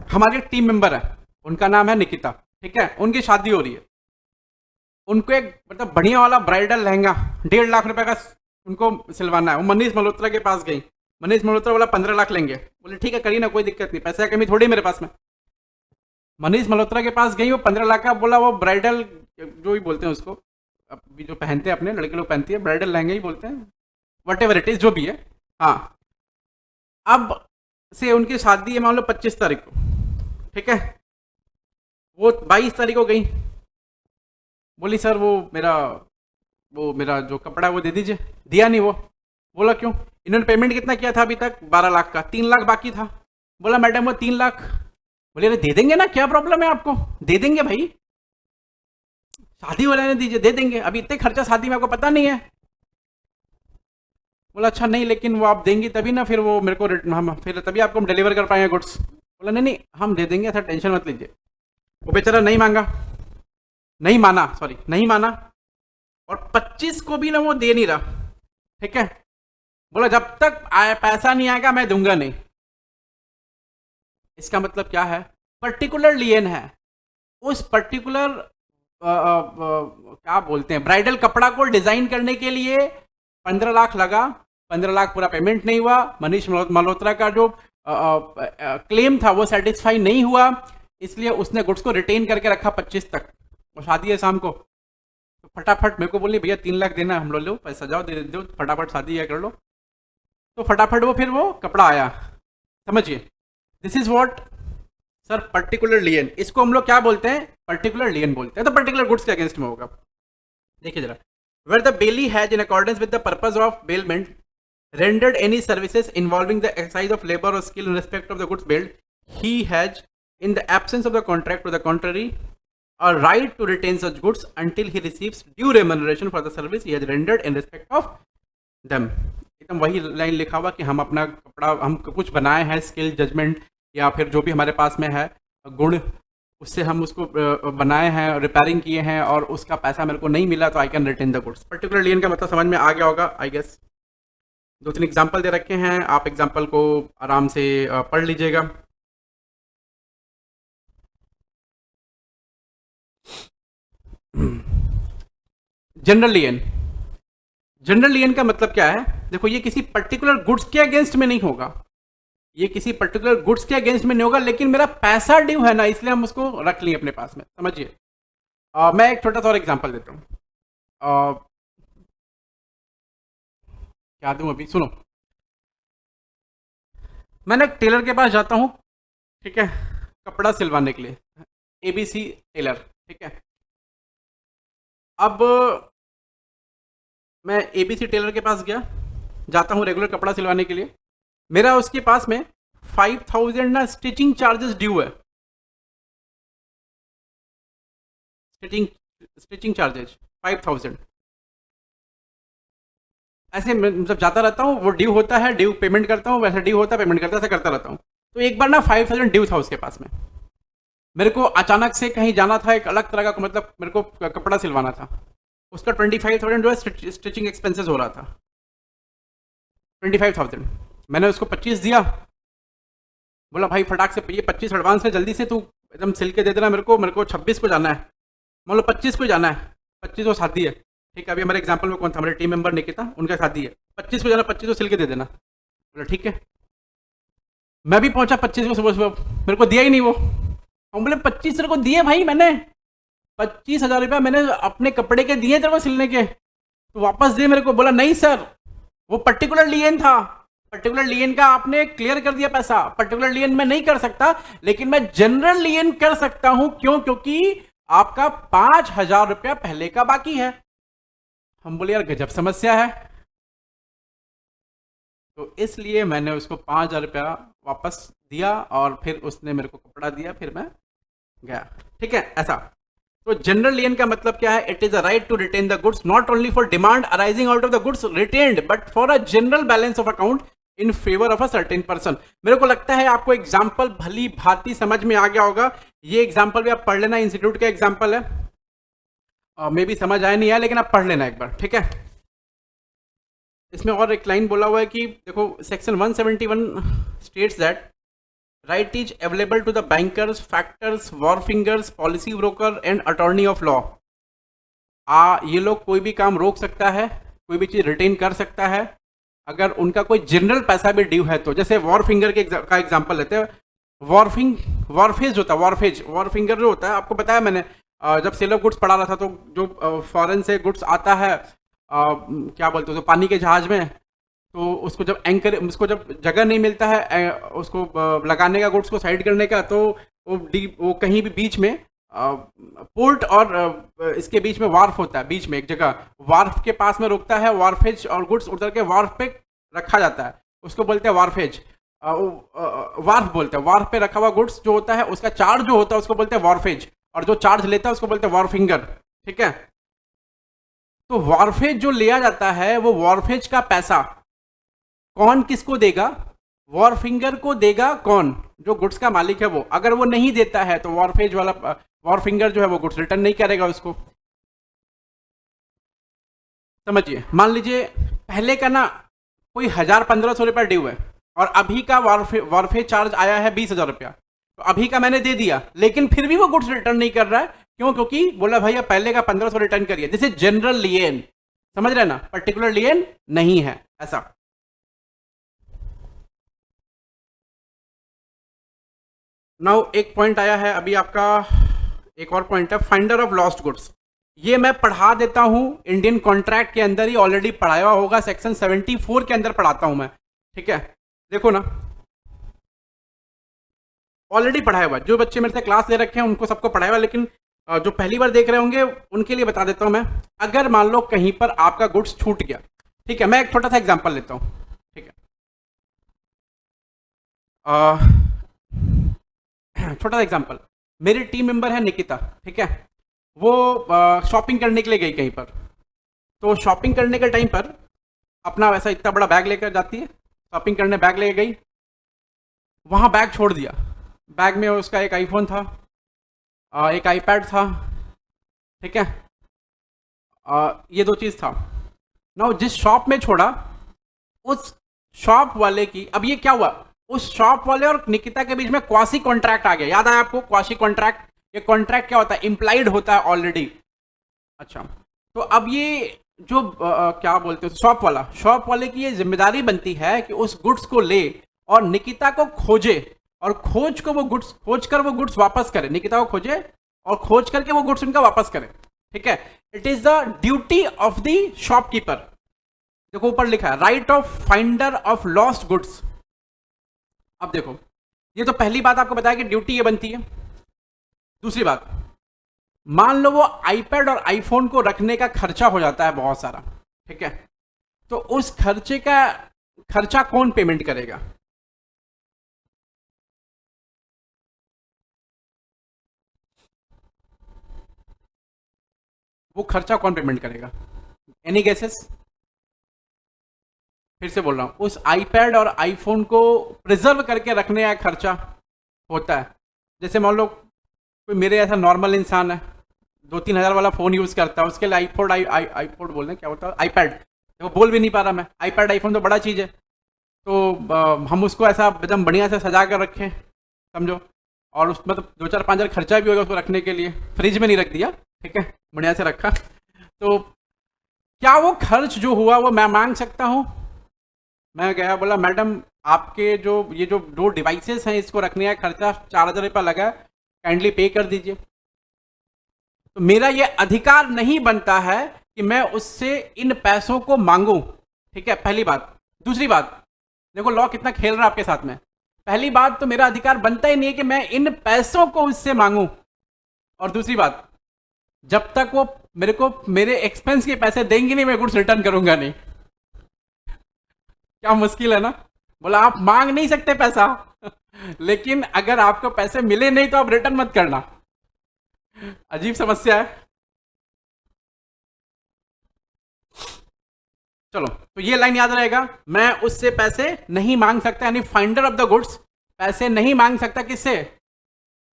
हमारे टीम मेंबर है, उनका नाम है निकिता, ठीक है। उनकी शादी हो रही है, उनको एक मतलब बढ़िया वाला ब्राइडल लहंगा 1.5 लाख रुपए का उनको सिलवाना है। वो मनीष मल्होत्रा के पास गई, मनीष मल्होत्रा बोला 15 लाख लेंगे। बोले ठीक है, करिए ना, कोई दिक्कत नहीं, पैसे की कमी थोड़ी मेरे पास में। मनीष मल्होत्रा के पास गई, वो 15 लाख का बोला, वो ब्राइडल जो भी बोलते हैं उसको, अभी जो पहनते हैं अपने लड़के लोग पहनती है, ब्राइडल लहंगा ही बोलते हैं, वट एवर इट इज, जो भी है। हाँ, अब से उनकी शादी है मान लो 25 तारीख को, ठीक है। वो 22 तारीख को गई, बोली सर वो मेरा जो कपड़ा है वो दे दीजिए। दिया नहीं वो। बोला क्यों? इन्होंने पेमेंट कितना किया था अभी तक? 12 लाख का, 3 लाख बाकी था। बोला मैडम वो 3 लाख। बोले अरे दे देंगे ना, क्या प्रॉब्लम है आपको, दे देंगे भाई, शादी वाले ने दीजिए, दे देंगे, अभी इतने खर्चा शादी में आपको पता नहीं है। बोला अच्छा नहीं, लेकिन वो आप देंगी तभी ना, फिर वो मेरे को हम फिर तभी आपको हम डिलीवर कर पाएंगे गुड्स। बोला नहीं नहीं हम दे देंगे, ऐसा टेंशन मत लीजिए। वो बेचारा नहीं मांगा, नहीं माना, सॉरी नहीं माना, और 25 को भी ना वो दे नहीं रहा, ठीक है। बोला जब तक पैसा नहीं आएगा मैं दूंगा नहीं। इसका मतलब क्या है, पर्टिकुलर लियन है, उस पर्टिकुलर क्या बोलते हैं, ब्राइडल कपड़ा को डिजाइन करने के लिए 15 लाख लगा, 15 लाख पूरा पेमेंट नहीं हुआ, मनीष मल्होत्रा का जो क्लेम था वो सेटिस्फाई नहीं हुआ, इसलिए उसने गुड्स को रिटेन करके रखा 25 तक। और शादी है शाम को, तो फटाफट मेरे को बोली भैया 3 लाख देना, हम लोग लो पैसा, जाओ दे दो, फटाफट शादी है कर लो। तो फटाफट वो फिर वो कपड़ा आया, समझिए। This is what sir particular lien, इसको हम लोग क्या बोलते हैं, पर्टिकुलर लियन बोलते हैं। तो पर्टिकुलर गुड्स के अगेंस्ट में होगा। देखिए जरा, where the bailee has in accordance with the purpose of bailment rendered any services involving the exercise of labor or skill in respect of the goods billed, he has, in the absence of the contract to the contrary, a right to retain such goods until he receives due remuneration for the service he has rendered in respect of them। एकदम वही line लिखा हुआ कि हम अपना कपड़ा, हम कुछ बनाए हैं, स्किल, जजमेंट या फिर जो भी हमारे पास में है गुण, उससे हम उसको बनाए हैं, रिपेयरिंग किए हैं, और उसका पैसा मेरे को नहीं मिला तो I can retain the goods. Particular lien का मतलब समझ में आ गया होगा आई गेस। 2-3 एग्जाम्पल दे रखे हैं, आप एग्जाम्पल को आराम से पढ़ लीजिएगा। जनरल लियन, जनरल लियन का मतलब क्या है, देखो ये किसी पर्टिकुलर गुड्स के अगेंस्ट में नहीं होगा, ये किसी पर्टिकुलर गुड्स के अगेंस्ट में नहीं होगा, लेकिन मेरा पैसा ड्यू है ना, इसलिए हम उसको रख लिए अपने पास में, समझिए। मैं एक छोटा सा और एग्जाम्पल देता हूँ। क्या दूं अभी, सुनो। मैं एक टेलर के पास जाता हूँ, ठीक है, कपड़ा सिलवाने के लिए, ABC टेलर, ठीक है। अब मैं ABC टेलर के पास गया, जाता हूँ रेगुलर कपड़ा सिलवाने के लिए, मेरा उसके पास में 5,000 ना स्टिचिंग चार्जेस ड्यू है, स्टिचिंग चार्जेस 5,000। ऐसे मतलब जाता रहता हूँ, वो ड्यू होता है, ड्यू पेमेंट करता हूँ, वैसे ड्यू होता है, पेमेंट करता है, ऐसा करता रहता हूँ। तो एक बार ना 5,000 ड्यू था उसके पास में, मेरे को अचानक से कहीं जाना था, एक अलग तरह का, मतलब मेरे को कपड़ा सिलवाना था, उसका 25,000 जो है स्टिचिंग एक्सपेंसेस हो रहा था, 25,000। मैंने उसको 25 दिया, बोला भाई फटाक से ये 25 एडवांस है, जल्दी से तू एकदम सिल के दे देना मेरे को 26 को जाना है, मान लो 25 को जाना है, 25 को शादी है, ठीक है, अभी हमारे एग्जाम्पल में कौन था, हमारे टीम मेंबर निकिता, उनका शादी है, 25 को जाना, 25 को सिल के दे देना। बोला ठीक है। मैं भी पहुंचा 25 को सुबह सुबह, मेरे को दिया ही नहीं वो। हम बोले 25 तेरे को दिए भाई, मैंने 25,000 रुपया मैंने अपने कपड़े के दिए तेरे को सिलने के, तो वापस दे मेरे को। बोला नहीं सर, वो पर्टिकुलर लियन था, पर्टिकुलर लियन का आपने क्लियर कर दिया पैसा, पर्टिकुलर लियन में नहीं कर सकता, लेकिन मैं जनरल लियन कर सकता हूं। क्यों? क्योंकि आपका 5,000 रुपया पहले का बाकी है। हम बोले यार गजब समस्या है, तो इसलिए मैंने उसको 5,000 रुपया वापस दिया और फिर उसने मेरे को कपड़ा दिया, फिर मैं गया। ठीक है, ऐसा। तो जनरल लियन का मतलब क्या है? It is a right to retain the goods not only for demand arising out of the goods retained but for a general balance of account in favour of a certain person. मेरे को लगता है आपको example भली भांति समझ में आ गया होगा। ये एग्जाम्पल भी आप पढ़ लेना, इंस्टीट्यूट का एग्जाम्पल है, मे भी समझ आया नहीं है, लेकिन आप पढ़ लेना एक बार, ठीक है। इसमें और एक लाइन बोला हुआ है कि देखो, section 171 states that right is available to the bankers, factors, wharfingers, policy broker and attorney of law. ये लोग कोई भी काम रोक सकता है, कोई भी चीज रिटेन कर सकता है अगर उनका कोई जनरल पैसा भी ड्यू है तो। जैसे वॉरफिंगर का एग्जांपल लेते हैं, वॉरफेज होता है, वॉरफिंगर जो होता है, आपको बताया मैंने जब सेल ऑफ गुड्स पढ़ा रहा था, तो जो फॉरेन से गुड्स आता है, क्या बोलते हैं तो, पानी के जहाज में, तो उसको जब एंकर, उसको जब जगह नहीं मिलता है उसको लगाने का, गुड्स को साइड करने का, तो वो कहीं भी बीच में पोर्ट और इसके बीच में वार्फ होता है, बीच में एक जगह वार्फ के पास में रुकता है वार्फेज, और गुड्स उतर के वार्फ पे रखा जाता है, उसको बोलते हैं वार्फेज, वार्फ बोलते हैं। वार्फ पे रखा हुआ गुड्स जो होता है, उसका चार्ज जो होता है उसको बोलते हैं वार्फेज, और जो चार्ज लेता है उसको बोलते हैं वॉरफिंगर। ठीक है, तो वॉरफेज जो लिया जाता है, वो वॉरफेज का पैसा कौन किसको देगा? वॉरफिंगर को देगा। कौन? जो गुड्स का मालिक है वो। अगर वो नहीं देता है तो वॉरफेज वाला, वॉरफिंगर जो है वो गुड्स रिटर्न नहीं करेगा उसको। समझिए, मान लीजिए पहले का ना कोई 1,000-1,500 रुपया ड्यू है, और अभी का वॉरफेज चार्ज आया है 20,000 रुपया, तो अभी का मैंने दे दिया, लेकिन फिर भी वो गुड्स रिटर्न नहीं कर रहा है। क्यों? क्योंकि बोला भैया पहले का 1,500 रिटर्न करिए। दिस इज जनरल लियन, समझ रहे ना, पर्टिकुलर लियन नहीं है ऐसा। नाउ एक पॉइंट आया है अभी आपका, एक और पॉइंट है फाइंडर ऑफ लॉस्ट गुड्स। ये मैं पढ़ा देता हूं इंडियन कॉन्ट्रैक्ट के अंदर ही, ऑलरेडी पढ़ाया होगा, सेक्शन 74 के अंदर पढ़ाता हूं मैं। ठीक है, देखो ना, ऑलरेडी पढ़ाया हुआ। जो बच्चे मेरे से क्लास ले रखे हैं उनको सबको पढ़ाया हुआ, लेकिन जो पहली बार देख रहे होंगे उनके लिए बता देता हूं मैं। अगर मान लो कहीं पर आपका गुड्स छूट गया, ठीक है, मैं एक छोटा सा एग्जांपल लेता हूं, ठीक है, छोटा सा एग्जांपल, मेरी टीम मेंबर है निकिता, ठीक है, वो शॉपिंग करने के लिए गई कहीं पर, तो शॉपिंग करने के टाइम पर अपना वैसा इतना बड़ा बैग लेकर जाती है, शॉपिंग करने बैग लेकर गई, वहाँ बैग छोड़ दिया। बैग में उसका एक आईफोन था, एक आईपैड था, ठीक है, ये दो चीज़ था ना। जिस शॉप में छोड़ा, उस शॉप वाले की, अब ये क्या हुआ, उस शॉप वाले और निकिता के बीच में क्वासी कॉन्ट्रैक्ट आ गया। याद आया आपको क्वासी कॉन्ट्रैक्ट? ये कॉन्ट्रैक्ट क्या होता है? इंप्लाइड होता है ऑलरेडी। अच्छा, तो अब ये जो क्या बोलते हो, शॉप वाले की ये जिम्मेदारी बनती है कि उस गुड्स को ले और निकिता को खोजे, और खोज कर वो गुड्स वापस करे। निकिता को खोजे और खोज करके वो गुड्स उनका वापस करे। ठीक है, it is the duty of the shopkeeper. देखो ऊपर लिखा है right of finder of lost goods. अब देखो, ये तो पहली बात आपको बताया कि ड्यूटी ये बनती है। दूसरी बात, मान लो वो आईपैड और आईफोन को रखने का खर्चा हो जाता है बहुत सारा, ठीक है, तो उस खर्चे का खर्चा कौन पेमेंट करेगा? वो खर्चा कौन पेमेंट करेगा? Any guesses? फिर से बोल रहा हूं, उस आईपैड और आईफोन को प्रिजर्व करके रखने का खर्चा होता है। जैसे मान लो कोई मेरे ऐसा नॉर्मल इंसान है, 2-3 हज़ार वाला फ़ोन यूज़ करता है, उसके लिए आईपोड बोल रहे हैं, क्या होता है, आईपैड, वो बोल भी नहीं पा रहा मैं, आईपैड आईफोन तो बड़ा चीज़ है, तो हम उसको ऐसा एकदम बढ़िया से सजा कर रखें, समझो, और उस मतलब 2-4-5 हज़ार खर्चा भी होगा उसको रखने के लिए, फ्रिज में नहीं रख दिया, ठीक है, बढ़िया से रखा। तो क्या वो खर्च जो हुआ वो मैं मांग सकता हूँ? मैं गया बोला मैडम आपके जो ये जो 2 डिवाइसेस हैं इसको रखने का खर्चा 4,000 रुपया लगा है, काइंडली पे कर दीजिए। तो मेरा ये अधिकार नहीं बनता है कि मैं उससे इन पैसों को मांगूं, ठीक है, पहली बात। दूसरी बात, देखो लॉ कितना खेल रहा है आपके साथ में। पहली बात तो मेरा अधिकार बनता ही नहीं है कि मैं इन पैसों को उससे मांगूं, और दूसरी बात, जब तक वो मेरे को मेरे एक्सपेंस के पैसे देंगे नहीं मैं गुड्स रिटर्न करूंगा नहीं। क्या मुश्किल है ना। बोला आप मांग नहीं सकते पैसा लेकिन अगर आपको पैसे मिले नहीं तो आप रिटर्न मत करना। अजीब समस्या है। चलो तो ये लाइन याद रहेगा, मैं उससे पैसे नहीं मांग सकता, यानी फाइंडर ऑफ द गुड्स पैसे नहीं मांग सकता किससे?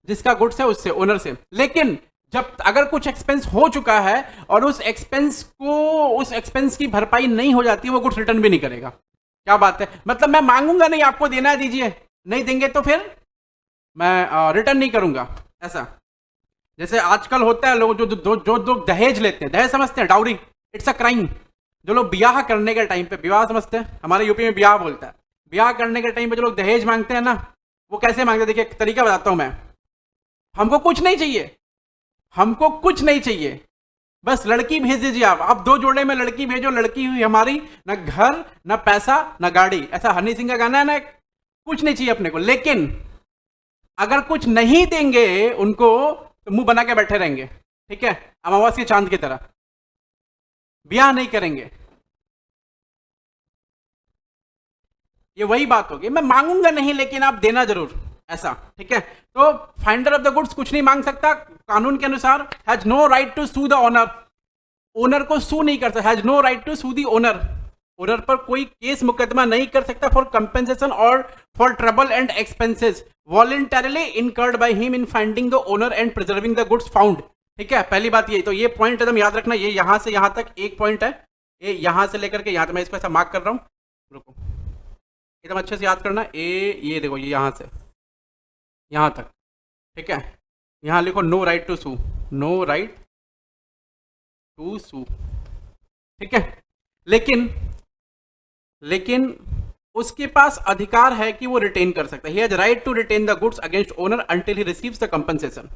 जिसका गुड्स है उससे, ओनर से। लेकिन जब अगर कुछ एक्सपेंस हो चुका है और उस एक्सपेंस की भरपाई नहीं हो जाती, वो गुड्स रिटर्न भी नहीं करेगा। क्या बात है, मतलब मैं मांगूंगा नहीं आपको देना है दीजिए, नहीं देंगे तो फिर मैं रिटर्न नहीं करूंगा, ऐसा। जैसे आजकल होता है लोग जो लोग दहेज लेते हैं, दहेज समझते हैं, डाउरी, इट्स अ क्राइम। जो लोग ब्याह करने के टाइम पे, विवाह समझते हैं, हमारे यूपी में ब्याह बोलता है, ब्याह करने के टाइम पे जो लोग दहेज मांगते हैं ना, वो कैसे मांगते हैं, देखिए एक तरीका बताता हूं मैं। हमको कुछ नहीं चाहिए, हमको कुछ नहीं चाहिए, बस लड़की भेज दीजिए। आप 2 जोड़े में लड़की भेजो, लड़की हुई हमारी, ना घर ना पैसा ना गाड़ी, ऐसा हनी सिंह का गाना है ना, कुछ नहीं चाहिए अपने को। लेकिन अगर कुछ नहीं देंगे उनको तो मुंह बना के बैठे रहेंगे, ठीक है, अमावस के चांद की तरह, ब्याह नहीं करेंगे। ये वही बात होगी, मैं मांगूंगा नहीं लेकिन आप देना जरूर, ऐसा, ठीक है। तो फाइंडर ऑफ द गुड्स कुछ नहीं मांग सकता, कानून के अनुसार has no right to sue the owner, owner को सू नहीं कर सकता, has no right to sue the owner, owner पर कोई केस मुकदमा नहीं कर सकता फॉर कंपेंसेशन और for trouble and expenses voluntarily incurred by him in finding the owner and preserving the goods found, ठीक है। पहली बात ये, तो ये पॉइंट एकदम याद रखना, ये यहां से यहां तक एक पॉइंट है, ये यहां से लेकर के यहां तक, मैं इसको ऐसा मार्क कर रहा हूं, रुको, एकदम अच्छे से याद करना। ये देखो, ये यहां से यहां तक, ठीक है। यहां लिखो no right to sue, no right to sue, ठीक है। लेकिन लेकिन उसके पास अधिकार है कि वो रिटेन कर सकता है, he has right to retain the goods against owner until he receives the compensation.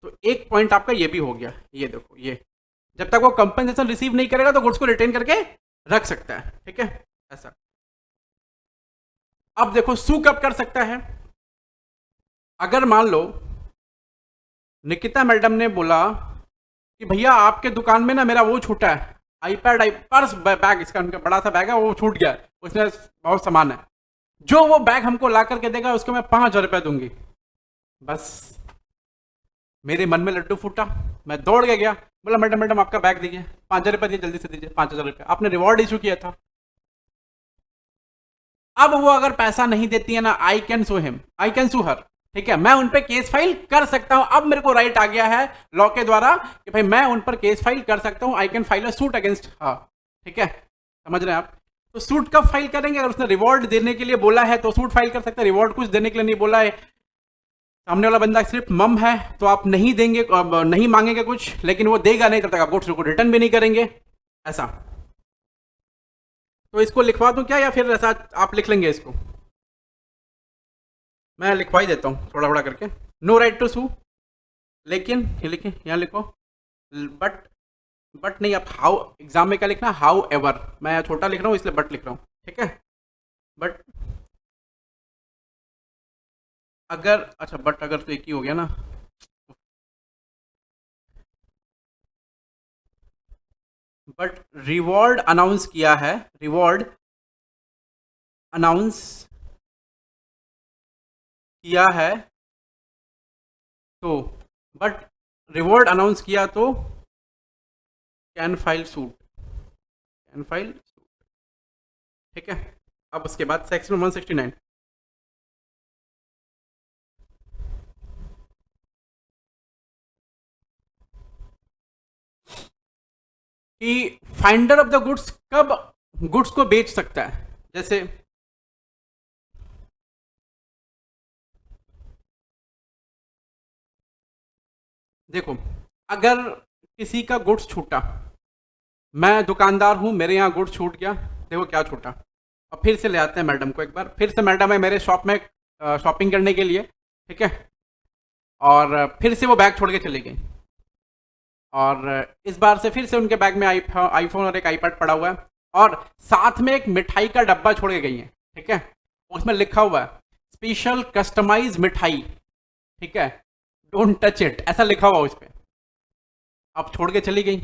तो एक पॉइंट आपका ये भी हो गया, ये देखो, ये जब तक वो कंपनसेशन रिसीव नहीं करेगा तो गुड्स को रिटेन करके रख सकता है, ठीक है, ऐसा। अब देखो सू कब कर सकता है? अगर मान लो निकिता मैडम ने बोला कि भैया आपके दुकान में ना मेरा वो छूटा है, आईपैड, पर्स, बैग, इसका उनका बड़ा सा बैग है, वो छूट गया, उसमें बहुत सामान है, जो वो बैग हमको ला करके देगा उसको मैं 5,000 रुपया दूंगी। बस मेरे मन में लड्डू फूटा, मैं दौड़ के गया, बोला मैडम मैडम आपका बैग दीजिए, 5,000 रुपया दीजिए, जल्दी से दीजिए, 5,000 रुपया, आपने रिवॉर्ड इशू किया था। अब वो अगर पैसा नहीं देती है ना, I can sue him, I can sue her, ठीक है, मैं उन पर केस फाइल कर सकता हूं। अब मेरे को राइट आ गया है लॉ के द्वारा कि भाई मैं उन पर केस फाइल कर सकता हूं, I can file a suit against her, ठीक है, समझ रहे हैं आप। तो सूट कब फाइल करेंगे? अगर उसने रिवॉर्ड देने के लिए बोला है तो सूट फाइल कर सकते हैं, रिवॉर्ड कुछ देने के लिए नहीं बोला है, सामने वाला बंदा सिर्फ मम है तो आप नहीं देंगे, नहीं मांगेंगे कुछ, लेकिन वो देगा नहीं तब तक आप गुड्स को रिटर्न भी नहीं करेंगे, ऐसा। तो इसको लिखवा दूं क्या, या फिर ऐसा आप लिख लेंगे इसको? मैं लिखवा ही देता हूँ थोड़ा थोड़ा करके। नो राइट टू सू, लेकिन ये लिखे, यहाँ लिखो, बट, बट नहीं, आप हाउ, एग्जाम में क्या लिखना, हाउ एवर, मैं छोटा लिख रहा हूँ इसलिए बट लिख रहा हूँ, ठीक है। बट अगर, अच्छा बट अगर तो एक ही हो गया ना, बट रिवॉर्ड अनाउंस किया है, रिवॉर्ड अनाउंस किया है तो, बट रिवॉर्ड अनाउंस किया तो can file suit, can file suit, ठीक है। अब उसके बाद सेक्शन 169, कि फाइंडर ऑफ द गुड्स कब गुड्स को बेच सकता है। जैसे देखो, अगर किसी का गुड्स छूटा, मैं दुकानदार हूँ, मेरे यहाँ गुड्स छूट गया, देखो क्या छूटा, और फिर से ले आते हैं मैडम को एक बार, फिर से मैडम है मेरे शॉप में शॉपिंग करने के लिए, ठीक है, और फिर से वो बैग छोड़ के चली गई, और इस बार से फिर से उनके बैग में आईफोन और एक आईपैड पड़ा हुआ है, और साथ में एक मिठाई का डब्बा छोड़ के गई है, ठीक है, उसमें लिखा हुआ है स्पेशल कस्टमाइज मिठाई, ठीक है, डोंट टच इट, ऐसा लिखा हुआ उस पर। अब छोड़ के चली गई,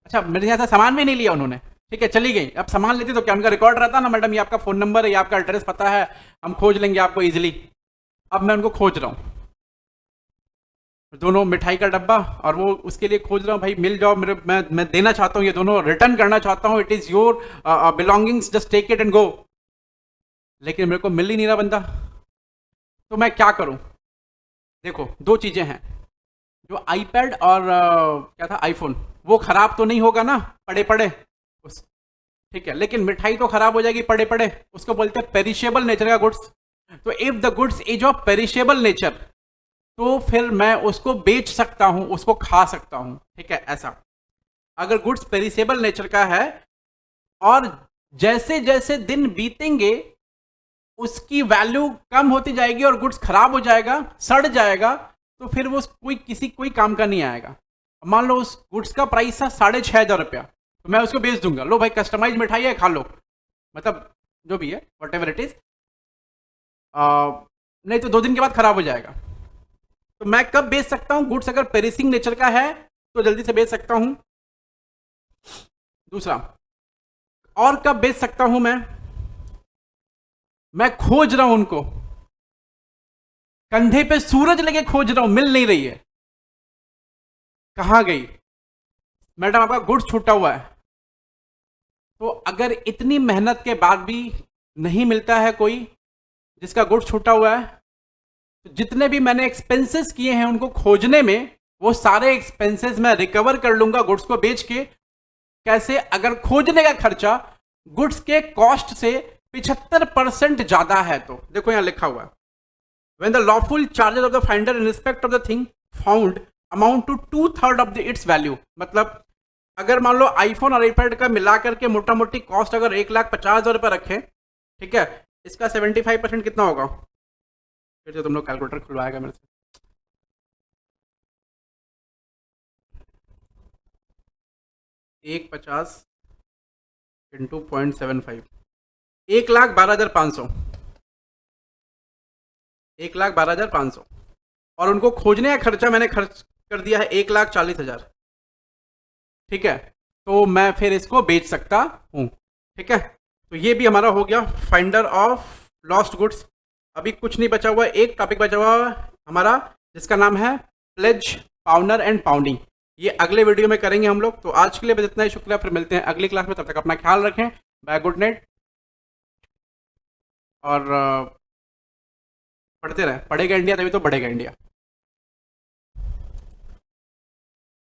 अच्छा मेरे यहाँ से सामान भी नहीं लिया उन्होंने, ठीक है, चली गई। अब सामान लेती तो क्या उनका रिकॉर्ड रहता ना, मैडम ये आपका फ़ोन नंबर है, ये आपका एड्रेस पता है, हम खोज लेंगे आपको इजीली। अब मैं उनको खोज रहा हूँ, दोनों मिठाई का डब्बा और वो उसके लिए खोज रहा हूँ, भाई मिल जाओ मेरे, मैं देना चाहता हूँ, ये दोनों रिटर्न करना चाहता हूँ, it is your belongings, just take it and go, लेकिन मेरे को मिल ही नहीं रहा बंदा, तो मैं क्या करूँ? देखो दो चीज़ें हैं, जो आईपैड और क्या था आईफोन, वो ख़राब तो नहीं होगा ना पड़े पड़े उस, ठीक है, लेकिन मिठाई तो ख़राब हो जाएगी पड़े पड़े, उसको बोलते हैं पेरिशेबल नेचर का गुड्स। तो if the goods is of perishable nature, तो फिर मैं उसको बेच सकता हूं, उसको खा सकता हूं, ठीक है, ऐसा। अगर गुड्स पेरिसेबल नेचर का है और जैसे जैसे दिन बीतेंगे उसकी वैल्यू कम होती जाएगी और गुड्स खराब हो जाएगा, सड़ जाएगा, तो फिर वो कोई काम का नहीं आएगा। मान लो उस गुड्स का प्राइस था 6,500 तो मैं उसको बेच दूंगा, लो भाई कस्टमाइज मिठाई है खा लो, मतलब जो भी है वट एवर इट इज, नहीं तो 2 दिन के बाद खराब हो जाएगा। तो मैं कब बेच सकता हूं? गुड्स अगर पेरिसिंग नेचर का है तो जल्दी से बेच सकता हूं। दूसरा, और कब बेच सकता हूं मैं खोज रहा हूं उनको, कंधे पे सूरज लेके खोज रहा हूं, मिल नहीं रही है, कहां गई मैडम, आपका गुड्स छूटा हुआ है। तो अगर इतनी मेहनत के बाद भी नहीं मिलता है कोई जिसका गुड्स छूटा हुआ है, तो जितने भी मैंने एक्सपेंसेस किए हैं उनको खोजने में, वो सारे एक्सपेंसेस मैं रिकवर कर लूंगा गुड्स को बेच के। कैसे? अगर खोजने का खर्चा गुड्स के कॉस्ट से 75% ज्यादा है तो देखो यहां लिखा हुआ है, when the lawful charges of the finder in respect of the thing found amount to 2/3 of the its value, मतलब अगर मान लो आईफोन और आईपैड का मिला करके मोटा मोटी कॉस्ट अगर 1,50,000 रखें, ठीक है, इसका 75% कितना होगा? फिर से तुम लोग कैलकुलेटर खुलवाएगा मेरे से, 1,50 इंटू 0.75, 1,12,500, 1,12,500, और उनको खोजने का खर्चा मैंने खर्च कर दिया है 1,40,000, ठीक है, तो मैं फिर इसको बेच सकता हूँ, ठीक है। तो ये भी हमारा हो गया फाइंडर ऑफ लॉस्ट गुड्स। अभी कुछ नहीं बचा हुआ, एक टॉपिक बचा हुआ हमारा जिसका नाम है प्लेज, पाउंडर एंड पाउंडिंग। ये अगले वीडियो में करेंगे हम लोग। तो आज के लिए बस इतना ही, शुक्रिया, फिर मिलते हैं अगली क्लास में, तब तक अपना ख्याल रखें, बाय, गुड नाइट, और पढ़ते रहें, पढ़ेगा इंडिया तभी तो बढ़ेगा इंडिया।